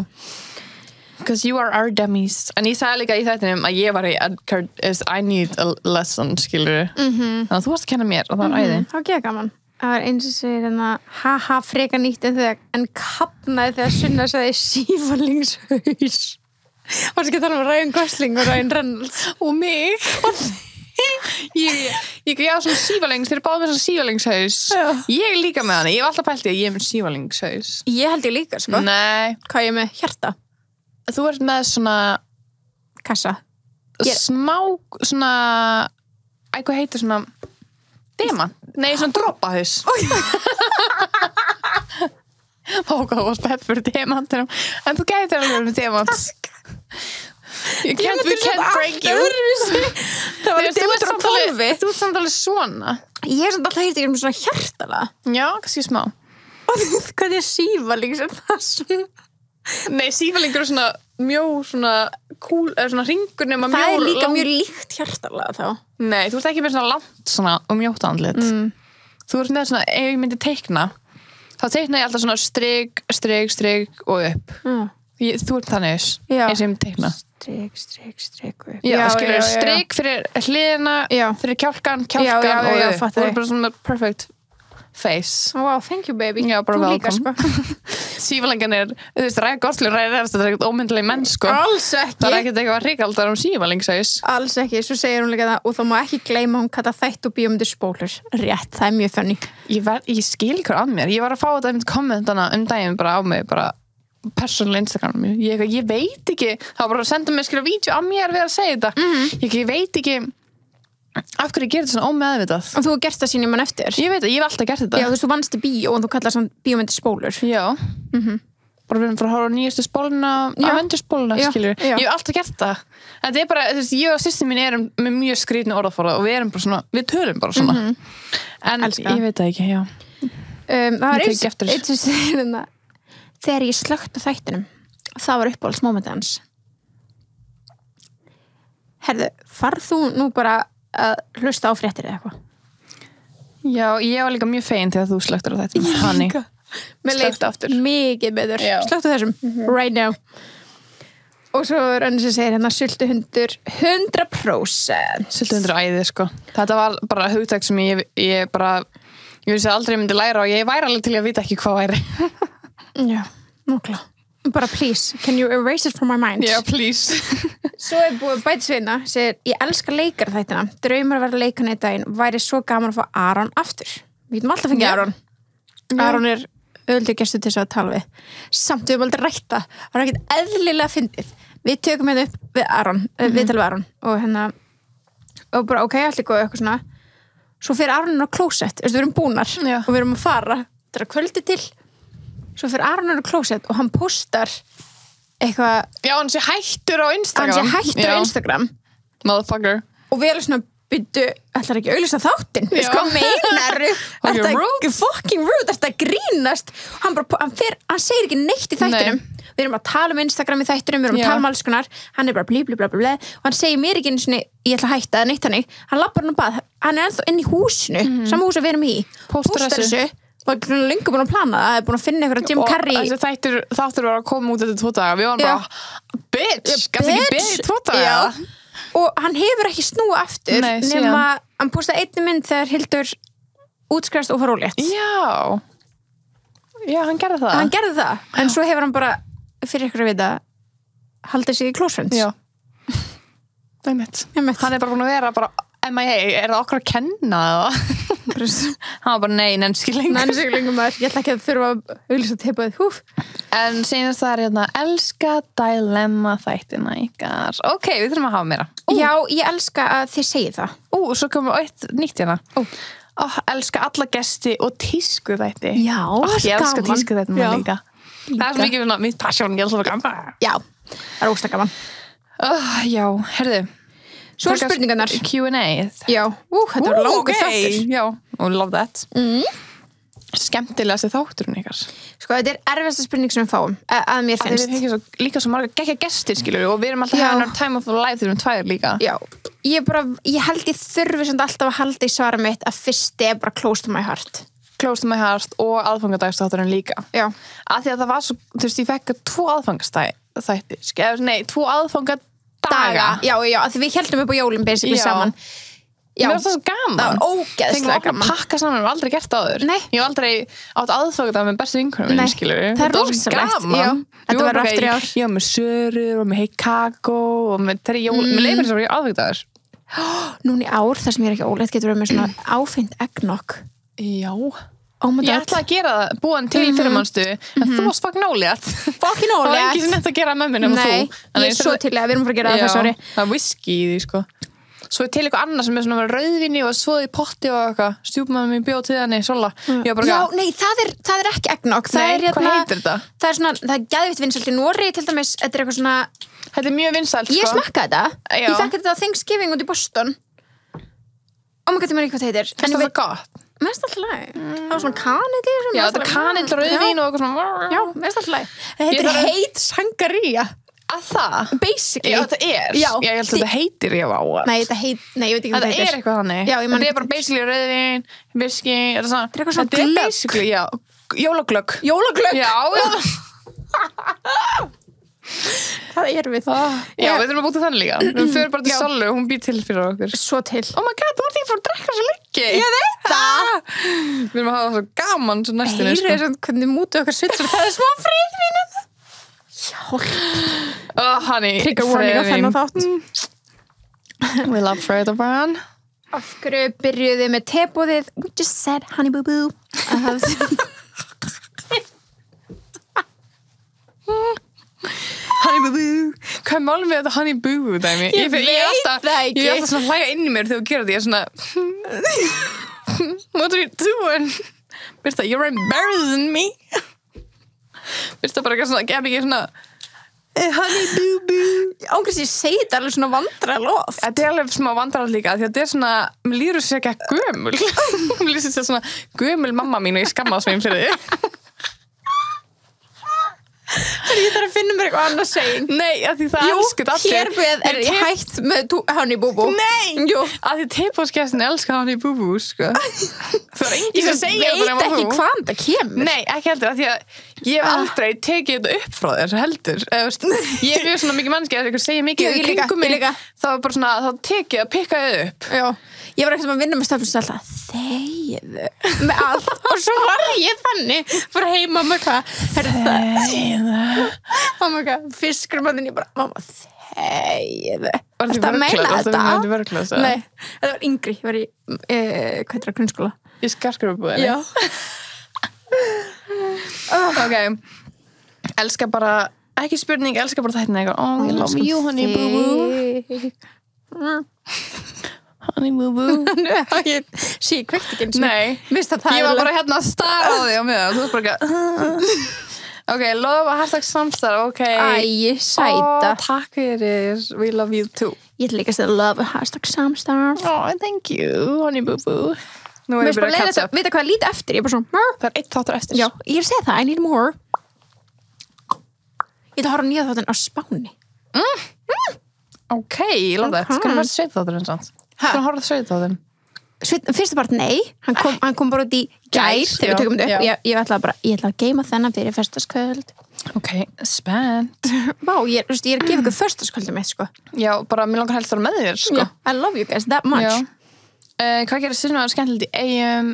because you are our dummies en ég sagði líka í þættinum að ég var í I need a lesson, skilur þannig að þú varst að kenna mér og það var æði það var ekki gaman það var eins og segir hérna haha freka nýtt en kapnaði þegar Sunna sagði sífalingshaus varst ekki að tala um Ryan Gosling og Ryan Reynolds og mig ég á svona sífalings þeir báðu með svona sífalingshaus ég er líka með hann, ég hef alltaf pælt í að ég er með sífalingshaus ég held ég líka sko nei hvað ég með hjarta þú ert með svona kassa smá svona hvað heitir svona demant nei, svona dropahaus hvað var spennt fyrir demantinum en þú gætir alveg með demant we can't break you það var demant á 12 þú ert samt alveg svona ég er samt alltaf heitir um svona hjartala já, kannski smá hvað er sífalings er það svona nei, sífalingur er svona mjó svona kúl, eða svona ringur nema mjó það er líka mjög líkt hjartalega þá nei, þú ert ekki með svona langt svona og mjótt andlit þú ert með svona, ef ég myndi teikna þá teikna ég alltaf svona strik og upp þú ert þannig eins og ég myndi teikna strik og upp já, skilur, strik fyrir hliðina fyrir kjálkan og upp þú ert bara svona perfect face wow, thank you baby já, bara welcome sífalengan er, þú veist, Ryan Gosling þetta er ekkert ómyndileg menn sko alls ekki það er ekkert eitthvað ríkaldar sífalingshaus alls ekki, svo segir hún líka það og þá má ekki gleyma hún kalla þætt og bíómyndir spólur rétt, það er mjög funny ég skil ykkur að mér, ég var að fá þetta einmitt kommentana daginn bara á mig bara persónulega Instagram ég veit ekki, það var bara að senda mér skilja vídeo að mér við að segja þetta ég veit ekki af hverju ég gerir þetta svona ómeðvitað og þú hefur gert það sín í mann eftir ég veit það, ég hef alltaf gert þetta já, þú vannst í bíó og þú kallar svona bíómyndir spólur já bara við erum frá að horfa á nýjastu spóluna Avengers-spóluna, skilur ég hef alltaf gert það þetta er bara, þú veist, ég og systir mín erum með mjög skrýtni orðaforða og við erum bara svona við tölum bara svona en ég veit það ekki, já það var eitt sem segir þegar ég slökkt á þættinum það var uppáhaldsmomentið hans herðu, farð þú nú bara að hlusta á fréttir eða eitthvað já, ég var líka mjög fegin þegar þú slöktur á þetta Hanni, slöktu aftur mikið betur, slöktu þessum right now og svo er önnur sem segir hérna sultuhundur 100% sultuhundur æði sko þetta var bara hugtæk sem ég vissi aldrei myndi læra og ég væri alveg til að vita ekki hvað væri já, nokkla bara please, can you erase it from my mind yeah, please svo er búið bætisveina, segir ég elska leikar þættina, draumar að vera leikan í daginn væri svo gaman að fá Aron aftur við getum alltaf fengið Aron Aron er öðvöldur gestur til þess að tala við samt við höfum aldrei rætt það var ekkert eðlilega fyndið við tökum hérna upp við Aron við talum við Aron og hérna og bara ok, allt er góð eitthvað svona svo fyrir Aron á klósett, við erum búnar og við erum að fara, þetta er kvöldi til svo fyrir Aron á klósett og hann postar eitthvað já, hann sé hættur á Instagram motherfucker og við erum svona byrju, ætlar ekki að auglýsa þáttinn sko meinaru þetta er fucking rude, þetta grínast hann segir ekki neitt í þættinum við erum að tala um Instagram í þættinum við erum að tala um alls konar, hann er bara blí og hann segir mér ekki einu svona, ég ætla að hætta eða neitt hannig, hann lappar hann á bað hann er ennþá inn í húsinu, sama hús að við erum í postar þessu var lengur búin að plana það, það er búin að finna eitthvað Jim Carrey og þessi þáttur var að koma út eftir 2 daga við varum bara, bitch, gæti ekki beðið 2 daga og hann hefur ekki snúið aftur nema hann postaði einni mynd þegar Hildur útskrifast og fór ólétt já, hann gerði það en svo hefur hann bara fyrir ykkur að vita haldið sig í close friends já, það er mitt hann er bara búin að vera bara MIA, er það okkur að kenna það? hann var bara nei, nenski lengur ég ætla ekki að þurfa að auglýsa teipaðið húf en síðan það er hérna elska dilemma þættina ykkar ok, við þurfum að hafa meira já, ég elska að þið segið það svo komum eitt nýtt hérna elska alla gesti og tísku þætti já, ég elska tísku þættina líka það er svo mikið mitt passion, ég elska gaman já, það er óslega gaman já, herðu svo er spurningarnar Q&A já, þetta er langur þáttur já, we love that skemmtilegasti þátturinn ykkar? Sko, þetta erfiðasta spurning sem við fáum að mér finnst. Við fengum líka svo marga geggja gestir, skilur, og við erum alltaf having our time of the life þegar við erum 2 líka. Já, ég held ég þurfi sem alltaf að halda í svara mitt að fyrsti bara close to my heart. Close to my heart og aðfangadagsþátturinn líka. Já. Af því að það var svo, þú veist, ég fekk 2 aðfangastætti, 2 aðfangadaga. Já, af því við heldum upp á jólum basically saman. Já, mér var það svo gaman. Það var ógeðslega gaman. Að pakka saman, við aldrei gert áður. Nei. Ég hef aldrei átt aðfangadag með bestu vinkonum minni, skilur við. Það er rosalegt. Já, þetta verður aftur í ár. Ég var með sörur og með heitt kakó og með 3 jól. Mér leifir þess að vera aðfangadagur. Núna í ár, það sem ég er ekki óleitt, getur við með svona áfengt eggnog. Já. Ég ætlaði að gera það, búin til fyrirmannstu, en þú varst fucking ólétt. Fucking ólétt. Það var ekki sem þetta að gera með mér nema þú. Nei, ég er svo til að við erum að gera það þessu ári. Það er whisky í því, sko. Svo til eitthvað annað sem er svona rauðvíni og svoði í potti og eitthvað. Stjúpmaður mín bjóð til þannig, sola. Já, nei, það er ekki eggnog. Nei, hvað heitir þetta? Það er svona, það er geðvitt vinsælt í Noregi til dæmis. Þetta er eitthvað svona... Þetta er mjög vinsælt, sko. Ég smakkaði þetta. Ég fekk þetta á Thanksgiving út í Boston. Oh my god, ég maður ekki hvað það heitir. Finnst það gott? Mér finnst alltaf læg. Það var svona kanill. Já, þetta er kanill, rauðvín og eitthvað svona... Já, mér finnst alltaf læg. Það heitir heit sangria. Að það? Basically. Já, þetta er. Já, ég held að þetta heitir ég á að. Nei, þetta heit, nei, ég veit ekki hvað þetta heitir. Þetta er eitthvað þannig. Já, þetta er bara basically rauðvín, whisky, þetta er svona. Þetta er eitthvað svona glögg. Basically, já, jólaglögg. Jólaglögg? Já. Það er við. Já, við þurfum að búta þannig líka. Við fyrir bara til Sollu og hún býr til fyrir okkur. Svo til. Oh my god, þú ert ekki fyrir að drekka svo lengi. Ég veit það. Við erum að hafa svo gaman svo næstinni, sko. Heyrir hvernig mútu okkar svitsar. Það er smá friðvínið. Honey, trigger warning á þennan þátt. We love Freyðabrand. Af hverju byrjuðu með tebóðið? We just said honey boo boo. Honey boo boo. Hvað er málum við þetta honey boo boo dæmi? Ég veit það ekki. Ég er alltaf svona hlæga inn í mér þegar þú gerir því. Ég er svona What are you doing? Birta, you're embarrassing me. Birta bara eitthvað svona, gef ekki svona honey boo boo. Ángriðs ég segi þetta alveg svona vandræðaloft. Þetta er alveg smá vandræðaloft líka því að þetta er svona, mér líður sér ekki að gömul. Mér líður sér svona gömul mamma mín og ég skammast mín fyrir því. Ég þarf að finna mér eitthvað annað seging. Nei, af því það elskut allir. Jú, hér með er ég hætt með honey boo boo. Nei, jú. Af því tepóskestin elskar honey boo boo, sko. Það er enginn sem segja þetta nema þú. Ég veit ekki hvaðan það kemur. Nei, ekki heldur, af því að ég hef aldrei tekið þetta upp frá þér, heldur. Ég er mjög svona mikið mannski að eitthvað segja mikið í kringum mig. Það var bara svona, þá tekið að pikka þið upp. Já. Ég var ekkert að vinna með stafnum alltaf, þegiðu með allt og svo var ég þannig fór heima með hvað þegiðu mamma hvað, fiskurmannin ég bara, mamma þegiðu Þetta meina þetta? Nei, þetta var yngri, ég var í hvað heitir það, grunnskóla Í Skarðsgrunnskóla? Já Ok, elska bara ekki spurning, elska bara þetta eitthvað oh, I love you honey boo boo honey boo boo ég sé kveikt ekki eins og nei, ég var bara hérna að stara á því á meðan þú veist bara ekki ok, lofa hashtag samstarf ok, æ, sæta takk fyrir, we love you too ég ætla líka að segja lofa hashtag samstarf oh, thank you, honey boo boo nú er ég bara að catch up veit hvað lítið eftir, ég er bara svona það er 1 þáttur eftir já, ég er að segja það, I need more ég ætla að horfa nýja þáttin á Spáni ok, ég love that skal það vera sveit þáttur eins og hvernig horfðu sveit á þeim? Fyrsta part nei, hann kom bara út í gær þegar við tökum þetta upp ég ætla að geima þennan fyrir föstudagskvöld ok, spennt vá, ég er að gefa ykkur föstudagskvöldum mitt sko já, bara mér langar helst að vera með þér sko I love you guys that much hvað gerir Sunna skemmtilegt í eigum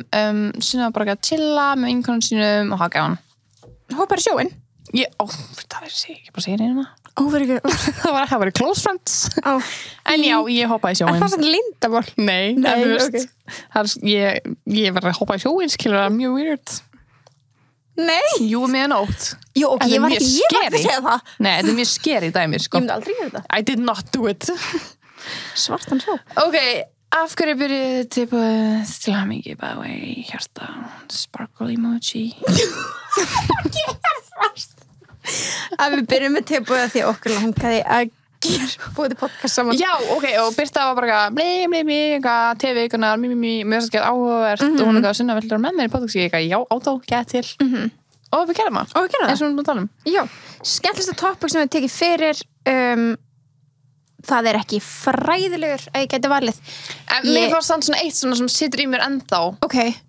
Sunna bara að chilla með einhvern sínum og hafa gaman hópar sjóin það er sér, ég bara segir einum það var close friends en já, ég hoppaði í sjóin það er svona lindamál nei okay. ég var að hoppa í sjóin skilur það mjög weird nei jú, með nótt ok, ég var ekki að segja það nei, þetta er mjög scary dæmi sko. ég myndi aldrei gera þetta I did not do it svartan sjó ok, af hverju byrjuði til að mikið bæði hjarta sparkle emoji að við byrjum með tilbúið því okkur langaði að margir búið podcast saman. Já, ok, og Birta var bara eitthvað TV-vikunar, mér finnst ekki áhugavert og hún eitthvað Sunna vildur með mér í podcast, ég eitthvað, já, átó, get til og við gerum það, eins og við erum að tala Já, skemmtilegsta topic sem við tekið fyrir það ekki fræðilegur að ég geti valið Mér fannst þannig svona eitt svona sem situr í mér ennþá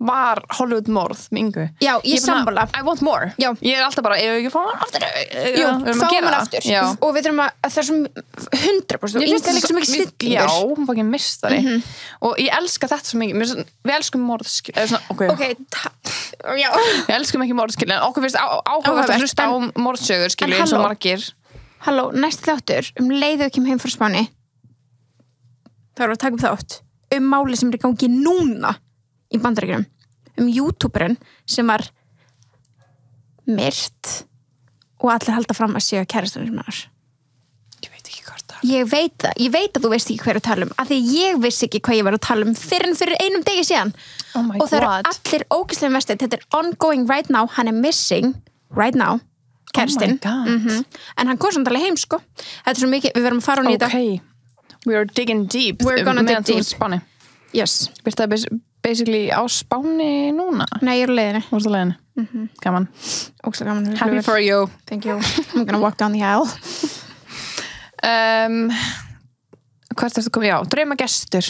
var Hollywood morð með Ingu Já, ég sammála I want more Já. Ég alltaf bara, ég ekki fá hann aftur Jú, fáum hann aftur og við þurfum að það er svo 100% Inga er líka svo mikið snillingur Já, hún var ekki mistari og ég elska þetta svo mikið við elskum morð Já Við elskum ekki morð en okkur finnst áhugavert að hlusta á morðsögur eins og margir Halló, næsti þáttur leiðu ekki heim frá Spáni þá erum við að taka upp þátt máli sem er í gangi núna í Bandaríkjunum YouTuberinn sem var myrt og allir halda fram að séu kærastunir með þar Ég veit ekki hvað það Ég veit að þú veist ekki hvað að tala af því ég vissi ekki hvað ég var að tala fyrir einum degi síðan og það eru allir ógeðslega mestið þetta ongoing right now, hann missing right now Kerstin en hann kom samt alveg heim sko þetta svo mikið, við verðum að fara á nýta we are digging deep we're gonna dig deep Spáni yes Birta basically á Spáni núna nei, ég er á leiðinni Þú ert á leiðinni gaman ógeðslega gaman happy for you thank you I'm gonna walk down the aisle hvað er þetta að koma já, draumagestur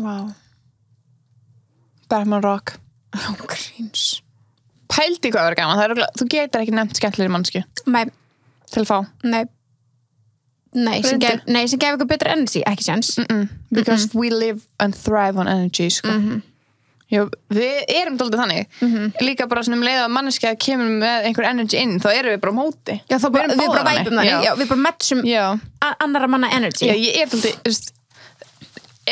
wow Batman Rock gríns pældi hvað verður gaman, þú getur ekki nefnt skemmtilegri mannsku nei til að fá sem gef ykkur betra energy, ekki sens because we live and thrive on energy sko. Já, við erum dálítið þannig líka bara svona leið að manneskja kemur með einhver energy inn, þá erum við bara á móti já, við bara væpum þannig, við bara matchum annara manna energy já, ég er dálítið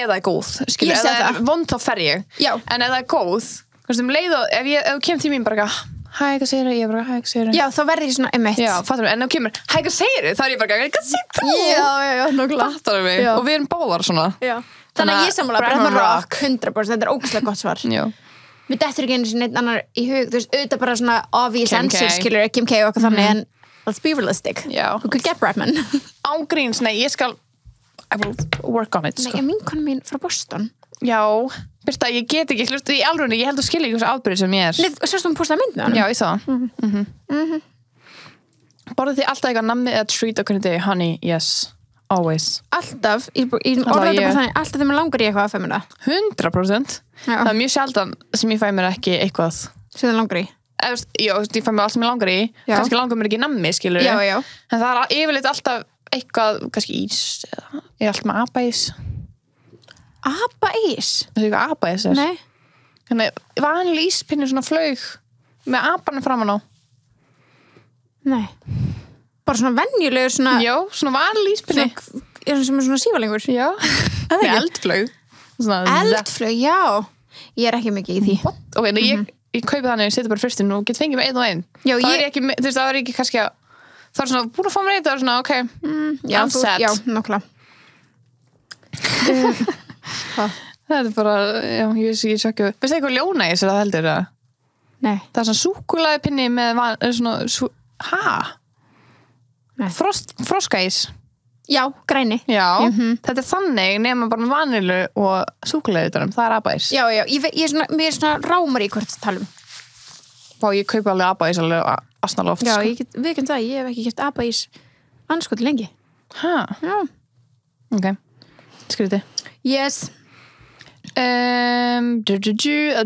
eða er góð, skilur, eða er vond þá fer ég en eða er góð leið og ef þú kemur til mín bara hæ, hvað segir þau? Ég bara, hæ, hvað segir þau? Já, þá verður ég svona einmitt Já, fattar mig, en ef þú kemur, hæ, hvað segir þau? Þá er ég bara, hvað segir þú? Já, nokkulega Fattar mig, og við erum báðar svona Þannig að ég sammála Batman Rock 100%, þetta er ógeðslega gott svar Já Við dettur ekki einu sinni neitt annar í hug Þú veist, auðvitað bara svona obvious answer skilur Kim K og eitthvað þannig, en let's be realistic Who could get Batman? Ángríns, nei, ég skal I will work on it, sko Nei, vinkona mín frá Boston Já, Birta, ég get ekki hlustu í alvörunni, ég held að skilja ekki þessu afbyrði sem ég er. Nei, sérstu postaði mynd með hann? Já, ég sá. Borðið þið alltaf eitthvað nammi eða treat okkur í degi? Honey, yes, always. Alltaf, ég orðaði þetta bara þannig, alltaf þegar maður langar í eitthvað að fæ mér það. 100%. Það er mjög sjaldan sem ég fæ mér ekki eitthvað. Sem það langar í? Já, ég fæ mér allt sem ég langar í. Kannski langar mér ekki nammi, skilur Já. En það er yfirleitt alltaf eitthvað, kannski ís, eða ég er alltaf með apaís. Apaís? Þú veist hvað apaís er? Nei. Þannig, vanlega íspinni svona flaug með apanum framan á. Nei. Bara svona venjulegur svona... Já, svona vanlega íspinni. Sem er svona sívalengur. Já. Með eldflaug. Eldflaug, já. Ég er ekki mikið í því. What? Ok, ég kaupi þannig, ég seti bara fyrstin og get fengið með einn og einn. Já, það er ekki, þú veist, það er ekki kannski að það er svona, búin að fá mér eitthvað, svona, ok, I'm set. Já, nokkla. Það er bara, já, ég sjokku. Veistu eitthvað ljónæs er það heldur, eða? Nei. Það er svona súkkulaði pinni með svona, Froskaís. Já, græni. Já, þetta er þannig, nema bara með vanilu og súkkulaði utanum, það er apaís. Já, ég er svona rámar í hvort talum. Vá, ég kaupi alveg apaís alveg asnalega oft. Já, við kannum það, ég hef ekki keypt apaís anskoti lengi. Já. Ok, skriði. Yes.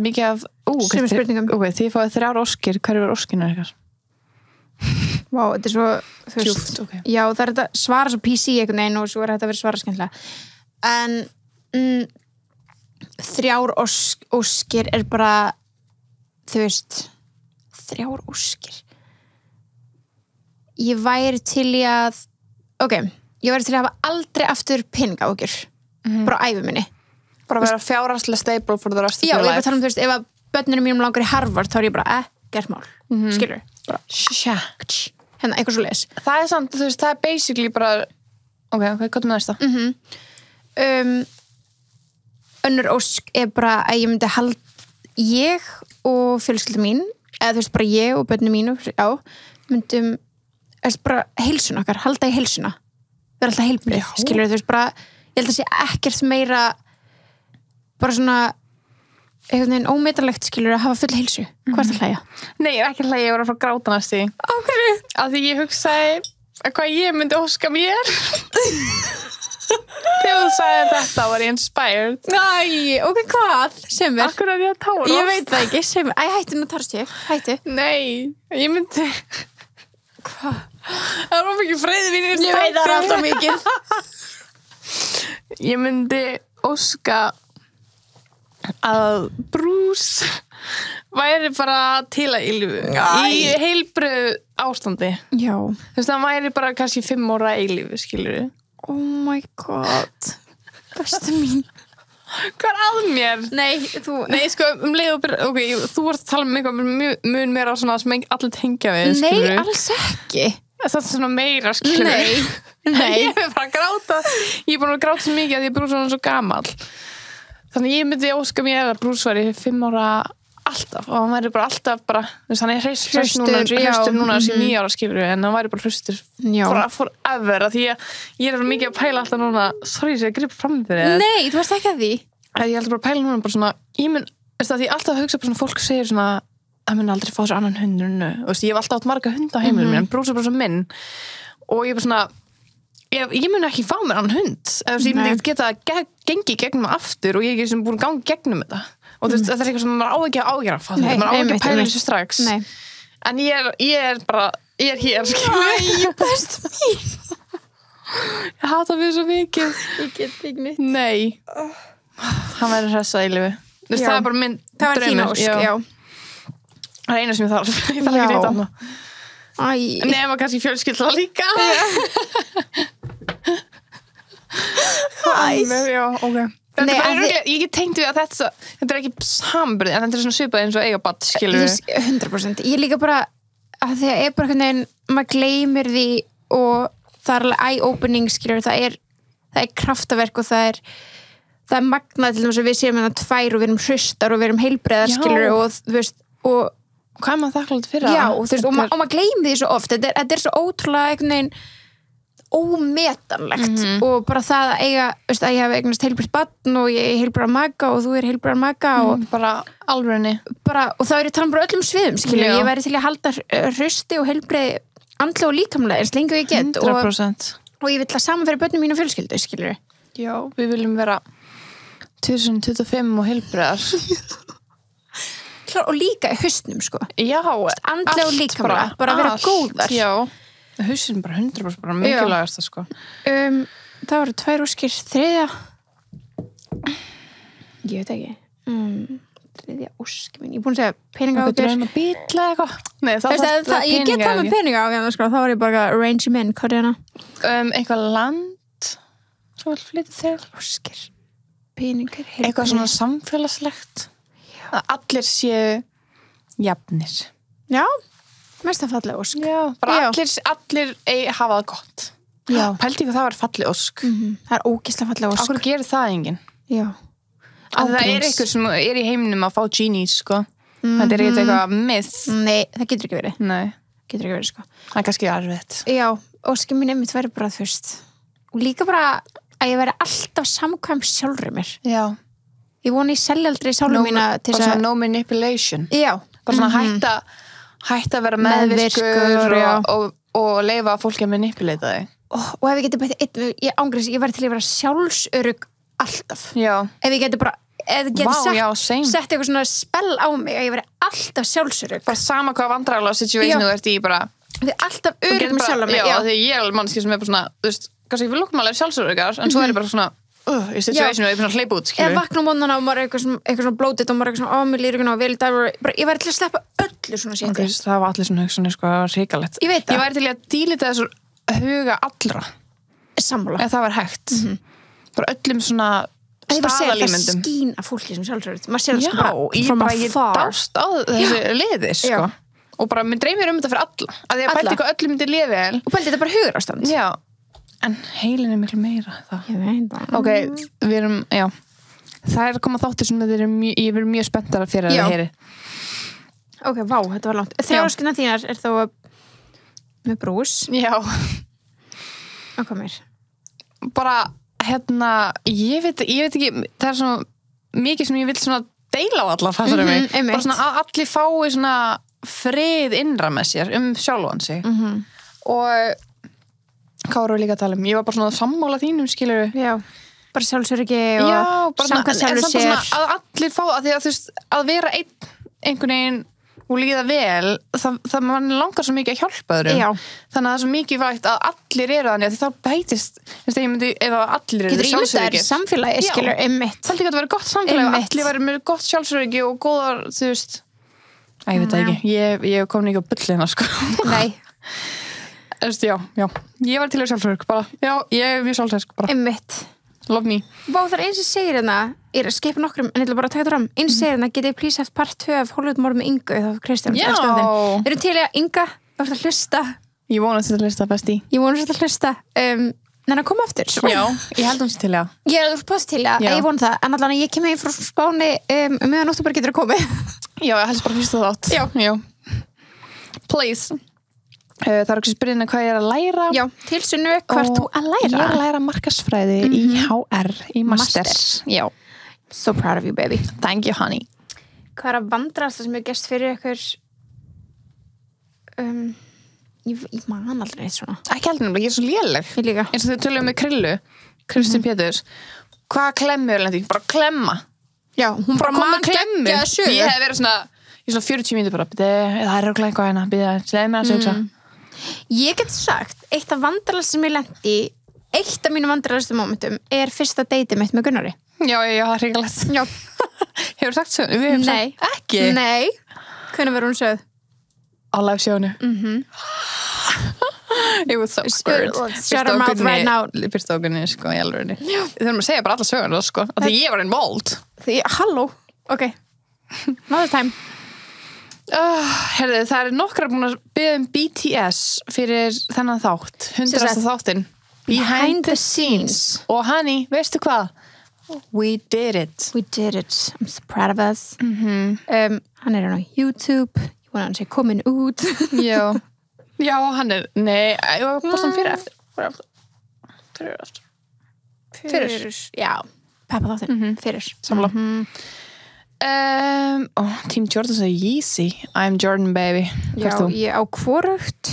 Mikið af Sumir spurningum. Ok, þið fáið 3 óskir, hverju var óskinu ykkar? Vá, þetta er svo djúpt, ok. Já, það er þetta svara svo PC einhvern veginn og svo er þetta að vera svara skemmtilega en 3 óskir er bara þú veist 3 óskir ég væri til í að ég væri til að hafa aldrei aftur peningaáhyggjur bara á ævi minni bara vera fjárhagslega stable for the rest of your life. Já, ég var að tala þú veist, ef að börnunum mínum langar í Harvard þá er ég bara, gert mál skilur, bara hérna, eitthvað svo leis. Það er samt, þú veist, það er basically bara ok, hvað með næsta? Önnur ósk er bara að ég myndi ég og fjölskylda mín eða þú veist, bara ég og börnunum mínu myndum bara heilsun okkar, halda í heilsuna vera alltaf heilbrigð, skilur þú veist bara, ég held að sé ekkert meira bara svona einhvern veginn ómetanlegt, skilur að hafa full heilsu hvað er það að hlæja? Nei, ég er ekki að hlæja, ég var að fara að gráta næst í af því ég hugsaði hvað ég myndi óska mér þegar þú sagði þetta var ég inspired ok, hvað? Sem er? Akkur er ég að tára? Ég veit það ekki, sem er, hættu nú tárast ég hættu Nei, ég myndi hvað? Það var mikið freyði mín Ég veit það alltaf mikið Ég myndi óska að Bruce væri bara til að eilífu í heilbrigðu ástandi Já Þú veist, hann væri bara kannski 5 ára eilífu, skilur við Oh my god Besta mín Hvað er að mér? Nei, sko, leið og ok, þú varst að tala um eitthvað mun meira svona sem allir tengja við, skilur Nei, alls ekki Það er svona meira, skilur Nei Ég er bara að gráta Ég er búin að gráta svo mikið að ég Bruce var svo gamall Þannig ég myndi óska mér að Bruce væri 5 ára alltaf og hann væri bara alltaf bara, þú veist, hann er hraustur núna sem 9 ára, skilur við, en hann væri bara hraustur forever, af því að ég er mikið að pæla alltaf núna, sorry, ég grip fram fyrir Nei, þú varst ekki að því Ég held bara að pæla núna bara svona, ég mun því ég alltaf hugsa bara svona, fólk segir svona að mun aldrei fá sér annan hund þú veist, ég hef alltaf átt marga hunda á heimilinu en Bruce er bara svo minn og ég er bara svona ég mun ekki fá mér annan hund ég myndi ekki geta gengi gegnum aftur og ég er ekki sem búin að ganga gegnum þetta og þú veist, þetta er eitthvað sem maður á ekki að ágjöra maður á ekki að pæla þessu strax en ég er bara ég er hér Æ, best mín Ég hata mig svo mikið Ég get ekki neitt Nei Hann verður hressa í lífi Það er bara minn draumur Það var þín ósk, já Það er eina sem ég þarf Ég þarf ekki neitt annað Nema kannski fjölskylda líka Já, ok Ég get tengt við að þetta er ekki sambrið en þetta er svona svipað eins og eiga badd, skilur við 100% Ég líka bara að það er bara hvernig maður gleymir því og það er alveg eye-opening, skilur við það er kraftaverk og það er magnað til þess að við séum hérna 2 og við erum hraustar og við erum heilbreiðar, skilur við og þú veist og hvað er maður þakklátt fyrir Já, þú veist, og maður gleymir því svo oft þetta er svo ótrúlega einhvern veginn ómetanlegt og bara það að eiga, veist, að ég hef eignast heilbrigt barn og ég er heilbrigðar maka og þú er heilbrigðar maka og bara alvörinni og þá er ég talað bara öllum sviðum, skilur ég væri til að halda hrausti og heilbrigði andlega og líkamlega eins lengi og ég get 100% og ég vil að saman fyrir börnum mínu fjölskyldu, skilur Já, við viljum vera 2025 og heilbrigðar Klár, og líka í haustnum, sko Já, andlega og líkamlega, bara vera góðar Já Hausin bara 100% bara mikilvægast það, sko Það voru 2 óskir, 3 Ég veit ekki 3 ósk minn, ég er búin að segja peninga Eitthvað drauma bíla eitthvað Nei, ég get það með peninga á hérna, sko, þá var ég bara að arrange minn, hvað er hérna? Eitthvað land svo vel flytið til óskir, peningar, eitthvað svona samfélagslegt að allir séu jafnir Já Mest að fallega ósk. Já, bara allir hafa það gott. Já. Pældi ekki það var falleg ósk. Það er ógeðslega fallega ósk. Akkur gerir það enginn? Já. Það er einhver sem er í heiminum að fá genies, sko. Þetta er eitthvað myth. Nei, það getur ekki verið. Nei. Getur ekki verið, sko. Það er kannski erfitt. Já, óskin mín einmitt væri bara fyrst. Og líka bara að ég væri alltaf samkvæm sjálfur mér. Já. Ég vona ég selja aldrei sjálfur mína til þess að no manipulation. Já. Bara svona hætta að vera meðvirkur og leifa að fólki að manipulata þig. Og ef ég geti bara ég ángriðs, ég væri til að vera sjálfsörugg alltaf. Já. Ef ég geti bara sett eitthvað svona spell á mig að ég veri alltaf sjálfsörugg. Bara sama hvað vandræðalega situation þú ert í bara. Þið er alltaf örugg með sjálf á mig. Já, því ég er mannski sem er bara svona, þú veist, kannski við lukkum alveg sjálfsöruggar, en svo er ég bara svona í situationu og ég er svona hleyp út, skilur. Ég vakna á mótnana og maður er eitthvað svona blótið og maður er eitthvað svona, mér líður ekki ná, ég væri til að sleppa öllu svona sétti. Okay, það var allir svona hugsanir, sko, hrikalegt. Ég veit það. Ég væri til að dílita þessu huga allra. Sammála. Ef það var hægt. Bara öllum svona staðalímyndum. Það skín af fólki sem sjálfsöruggt. Maður sér það sko bara ég dást á þessu liði, sko. Og bara, mér dreymir þetta fyrir alla. Að því að pælti hvað öllum myndi liði vel. Og pælti þetta bara hugarástand. Já. En heilin er miklu meira það. Ég veit það. Ok, við erum, já. Það er að koma þáttir sem ég verður mjög spenntara fyrir að það heyri. Ok, vá, þetta var langt. Þegar óskina þínar er þá Með brús? Já. Og hvað mér? Bara, ég veit ekki, það svo mikið sem ég vil svona deila á alla fasarum mig. Bara svona að allir fái svona frið innra með sér sjálfan sig. Og hvað voru líka að tala ég var bara svona sammála þínum, skilurðu. Já, bara sjálfsöryggi og samkvæmt sjálfur sér. Að allir fá, að því að þú veist, að vera einhvern veginn og líða vel, það mann langar svo mikið að hjálpa öðrum. Já. Þannig að það er svo mikið vægt að allir eru þannig, því þá bætist, ef allir eru sjálfsöryggi. Samfélagi, skilur, einmitt. Það er líka að vera gott samfélagi og allir væri með gott sjálfsöryggi og góðar, þú veist, ég veit það ekki, ég kom ekki á bullina, sko. Nei. Já, ég var til að sjálfsörg bara, já, ég er mjög sjálfsörg bara. Einmitt. Love me. Vá, það eins og segir hérna, ég er að skipa nokkrum, en ég ætla bara að taka það fram, eins og segir hérna, getið please haft part 2 af Hollywoodmorð með Ingu, þá Kristján, elsku þinn. Við erum til að Inga, þú ert að hlusta. Ég vona þetta að hlusta, besti. Ég vona þetta að hlusta. En að koma aftur. Já, ég held hún sér til að. Ég er post til að, ég vona það, en allan ég kem heim frá Spáni meðan október getur að komið. Já, ég helst bara fyrstu þátt. Já. Please. Það er ekki spyrðin hvað ég er að læra. Já, til Sunnu, hvað ert þú að læra? Ég er að læra markaðsfræði í HR, í Masters. Já. So proud of you, baby. Thank you, honey. Hvað er að vandrast það sem ég gerst fyrir ykkur? Ég man aldrei eitt svona. Ekki heldur nefnilega, ég er svo léleg. Ég líka. Eins og þau tölum með Krillu, Kristín Péturs. Hvað klemmur lendi? Bara klemma. Já, hún bara man geggja sögu. Ég hef verið svona, í svona 40 mínútur bara, það er örugglega eitthvað hérna, segðu mér að hugsa. Ég get sagt, eitt af vandrarlega sem ég lendi eitt af mínu vandrarlegustu momentum er fyrsta deiti mitt með Gunnari. Já, það er hrigalegt. Já. Hefur sagt sögnu? Nei. Ekki? Nei. Hvernig verður hún sögð? Á live sjónu. It was so scared. Shut her mouth right now. Fyrst águnni, sko, í alveg. Við þurfum að segja bara alla söguna, sko. Af því ég var involved. Halló. Ok. Another time. Herðu, það nokkrar búin að biðja BTS fyrir þennan þátt 100. þáttinn Behind the scenes. Og honey, veistu hvað? We did it. I'm so proud of us. Hann er á YouTube. Ég vona hann sé komin út. Já, hann er nei, ég var bara svona fyrir eftir Já, peppa þáttinn fyrir samla Team Jordan sagði Yeezy I'm Jordan baby. Já, ég á hvorugt.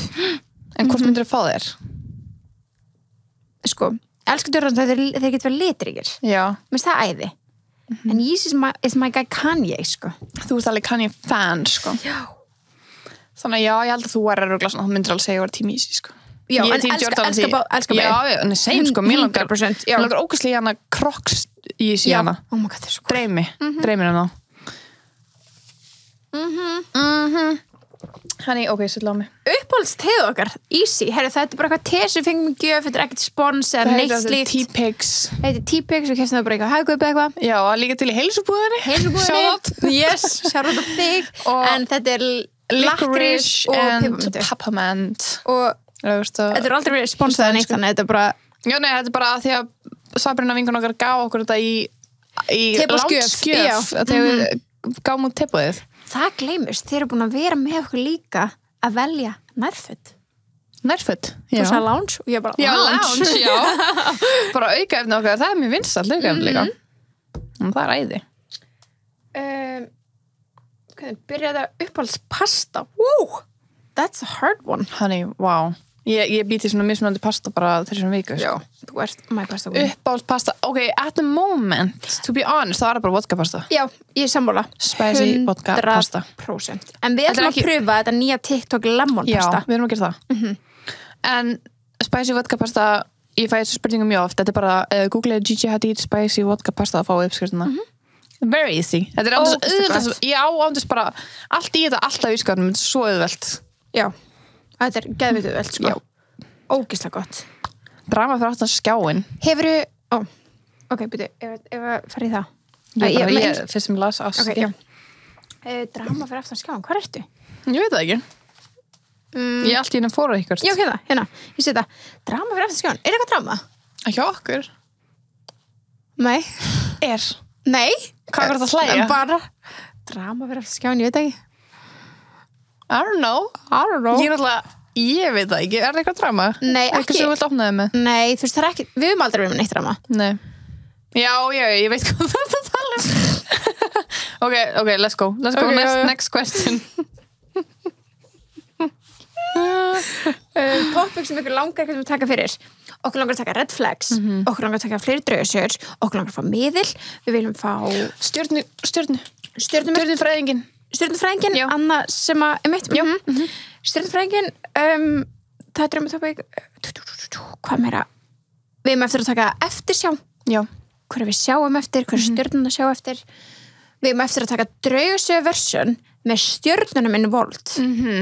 En hvort myndir þú fá þér? Sko, elsku Jordan þeir geta verið litrigir. Já. Mér finnst það æði. En Yeezy is my guy Kanye, sko. Þú ert alveg Kanye fan, sko. Já. Þannig að já, ég held að þú er örugglega svona, þú myndir alveg segja að ég var Team Yeezy, sko. Já, en elska bæði. Já, en segjum, sko, mér langar ógeðslega hana Crocs Yeezy hana. Oh my god, það er svo Dreymir hana. Honey, ok, svo lá mig. Uppáhalds teð okkar, Easy. Herri, þetta er bara eitthvað teð sem fengum gjöf, þetta er ekkert spons eða neitt slíkt. T-Pigs. Þetta er T-Pigs og kemst það bara eitthvað hagkaup eitthvað. Já, líka til í heilsubúðinni. Shout. Yes, shout out þig. En þetta er lakrís og peppermint. Og þetta er aldrei verið sponsað eða neitt, þannig þetta er bara... Já, nei, þetta er bara því að Sabrina vinkun okkar gaf okkur þetta í lánsgjöf þegar við gáum út tippaðið. Það gleymist, þeir eru búin að vera með okkur líka að velja nærföt. Nærföt? Þú sagði lounge og ég bara lounge, já. Bara aukaefni okkar, það er mjög vinsælt aukaefni líka. En það er æði. Hvernig byrjaði að uppáhalds pasta? Woo! That's a hard one. Honey, wow. Ég býti svona mismunandi pasta bara þessum viku. Já, þú ert my pasta. Uppáhalds pasta. Ok, at the moment, to be honest, það var bara vodka pasta. Já, ég er sammála. Spicy vodka pasta. 100%. En við ætlum að pröfa þetta nýja TikTok lemon pasta. Já, við erum að gera það. En spicy vodka pasta, ég fæ þessu spurningum mjög oft. Þetta er bara, googlaði Gigi Hadid spicy vodka pasta að fá uppskriftina. Very easy. Þetta er auðvitað. Já, ándist bara, allt í þetta, alltaf í skarnum, þetta er svo auðvelt. Já. Þetta er geðvitið vel, sko. Já. Ógeðslega gott. Drama fyrir aftan skjáin. Hefurðu... Ok, byrju, ef að fara í það. Ég fyrst sem ég las á. Ok, já. Drama fyrir aftan skjáin, hvað ertu? Ég veit það ekki. Ég er allt í hennan fóra ykkur. Já, hérna. Ég sé það. Drama fyrir aftan skjáin. Er eitthvað drama? Ekki okkur. Nei. Nei. Hvað var þetta að hlæja? Bara drama fyrir aftan skjáin, ég veit ekki. I don't know. Ég er alltaf Ég veit það ekki, er það eitthvað drama? Nei, ekki. Eitthvað sem þú vilt opnaði með? Nei, þú veist, það ekki, við höfum aldrei verið með neitt drama. Nei. Já, ég veit hvað þú ert að tala um. Okay, let's go. Next question. Topic sem ykkur langar eitthvað sem við taka fyrir. Okkur langar að taka red flags, okkur langar að taka fleiri draugasögur, okkur langar að fá miðil, við viljum fá Stjörnufræðingin, Anna sem að Stjörnufræðingin, það er draumatópik, hvað meira? Við erum eftir að taka eftirsjá. Já. Hverju við sjáum eftir, hverju stjörnuna sjá eftir. Við erum eftir að taka draugasögu version með stjörnunum involved.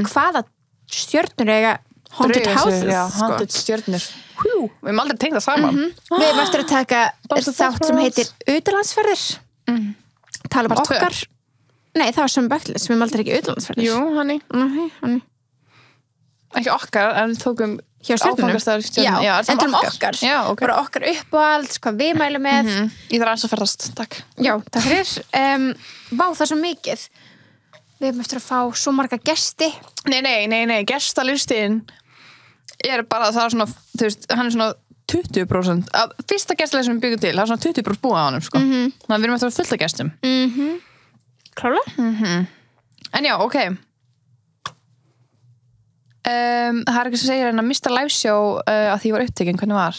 Hvaða stjörnur eiga haunted houses? Já, haunted stjörnur. Við erum aldrei tengt það saman. Við erum eftir að taka þátt sem heitir utanlandsferðir. Tala um okkar. Nei, það var sem böklis, við erum aldrei ekki utanlandsferðir. Jú, hann. Ekki okkar, en við tókum hjá stjörnunum. Já, þetta um okkar. Já, ok. Bara okkar uppáhalds, hvað við mælum með. Ég þarf aðeins að ferðast, takk. Já, takk fyrir. Vá, það er svo mikið. Við erum eftir að fá svo marga gesti. Nei, gestalistinn er bara, það er svona, þú veist, hann er svona 20%. Fyrsta gestalið sem við byggum til, það er svona 20% búið á honum, sko. Þannig að við erum eftir að fullta gestum. Klálega? En já, ok. Það er ekki sem segir en að mista liveshow að því ég var upptekinn, hvernig var?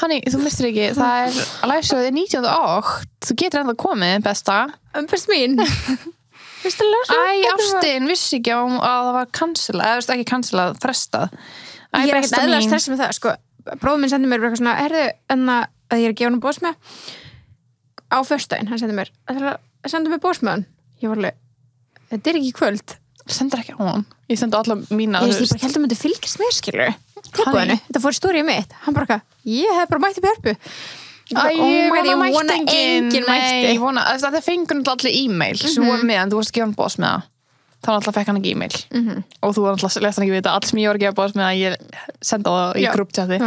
Hanni, þú mistir ekki, það er liveshowið er 19.8, þú getur ennþá komið, besta. Best mín. Æ, ástin, vissi ekki að það var cancelað, eða ekki cancelað, frestað. Ég er ekkert eðla stress með það, sko. Bróður minn sendi mér eitthvað svona, en að ég er að gefa hann bós með á föstudaginn, hann sendi mér bós með hann. Ég var alveg, þetta er ekki kvöld. Sendur ekki á hann. Ég sendi alla mína. Ég bara held að myndi fylgjast með, skilur. Þetta fór stórið mitt. Hann bara ég hef bara mætti Björpu. Ég vona enginn mætti. Ég vona, það fengur allir e-mail sem voru með, en þú varst að gefa hann bós með það. Þá alltaf fekk hann ekki e-mail. Og þú alltaf lest hann ekki vita allt sem ég var að gefa bós með að ég senda það í gruppchati.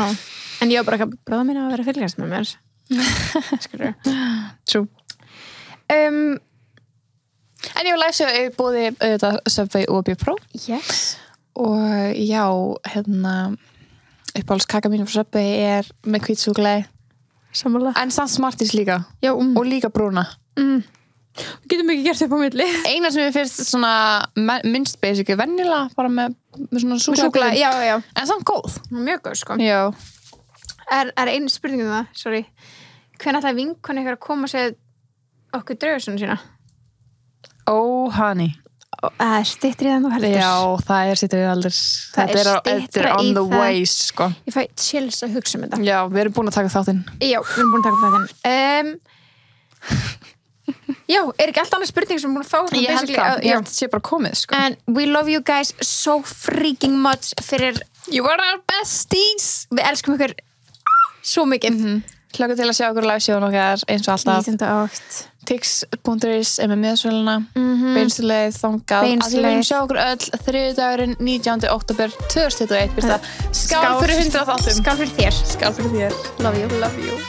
En ég var bara bróða mín að vera að fylgjast með mér. Skilur. True. En ég var læsið að búði auðvitað Subway og B-Pro. Yes. Og já, uppáhalds kaka mínu frá Subway er með hvítsúkkulaði. Sammála. En samt Smarties líka. Já. Og líka brúna. Við getum ekki gert upp á milli. Eina sem ég finnst svona minnst basic er venjulega, bara með svona súkkulaði. Já. En samt góð. Mjög góð, sko. Já. Er einu spurning um það, sorry. Hvenær ætlaði vinkona ykkur að koma og segja okkur draugasunum sína? Honey. Það er styttrið en þú heldur. Já, það er styttrið aldrei. Þetta er on the ways, sko. Ég fæ chills að hugsa um þetta. Já, við erum búin að taka þáttinn. Já, við erum búin að taka þáttinn. Já, er ekki allt annað spurning sem búin að fá? Ég held það, ég held það sé bara komið, sko. And we love you guys so freaking much fyrir You are our besties. Við elskum ykkur svo mikið. Hlökkum til að sjá okkur livesjóðun okkar eins og alltaf. 19.8. Tix.is er með miðsöluna. Beinstileið, þangað. Að við viljum sjá okkur öll þriðjudagurinn 19. október 2021. Skál fyrir 100 þáttum. Skál fyrir þér. Skál fyrir þér. Love you. Love you.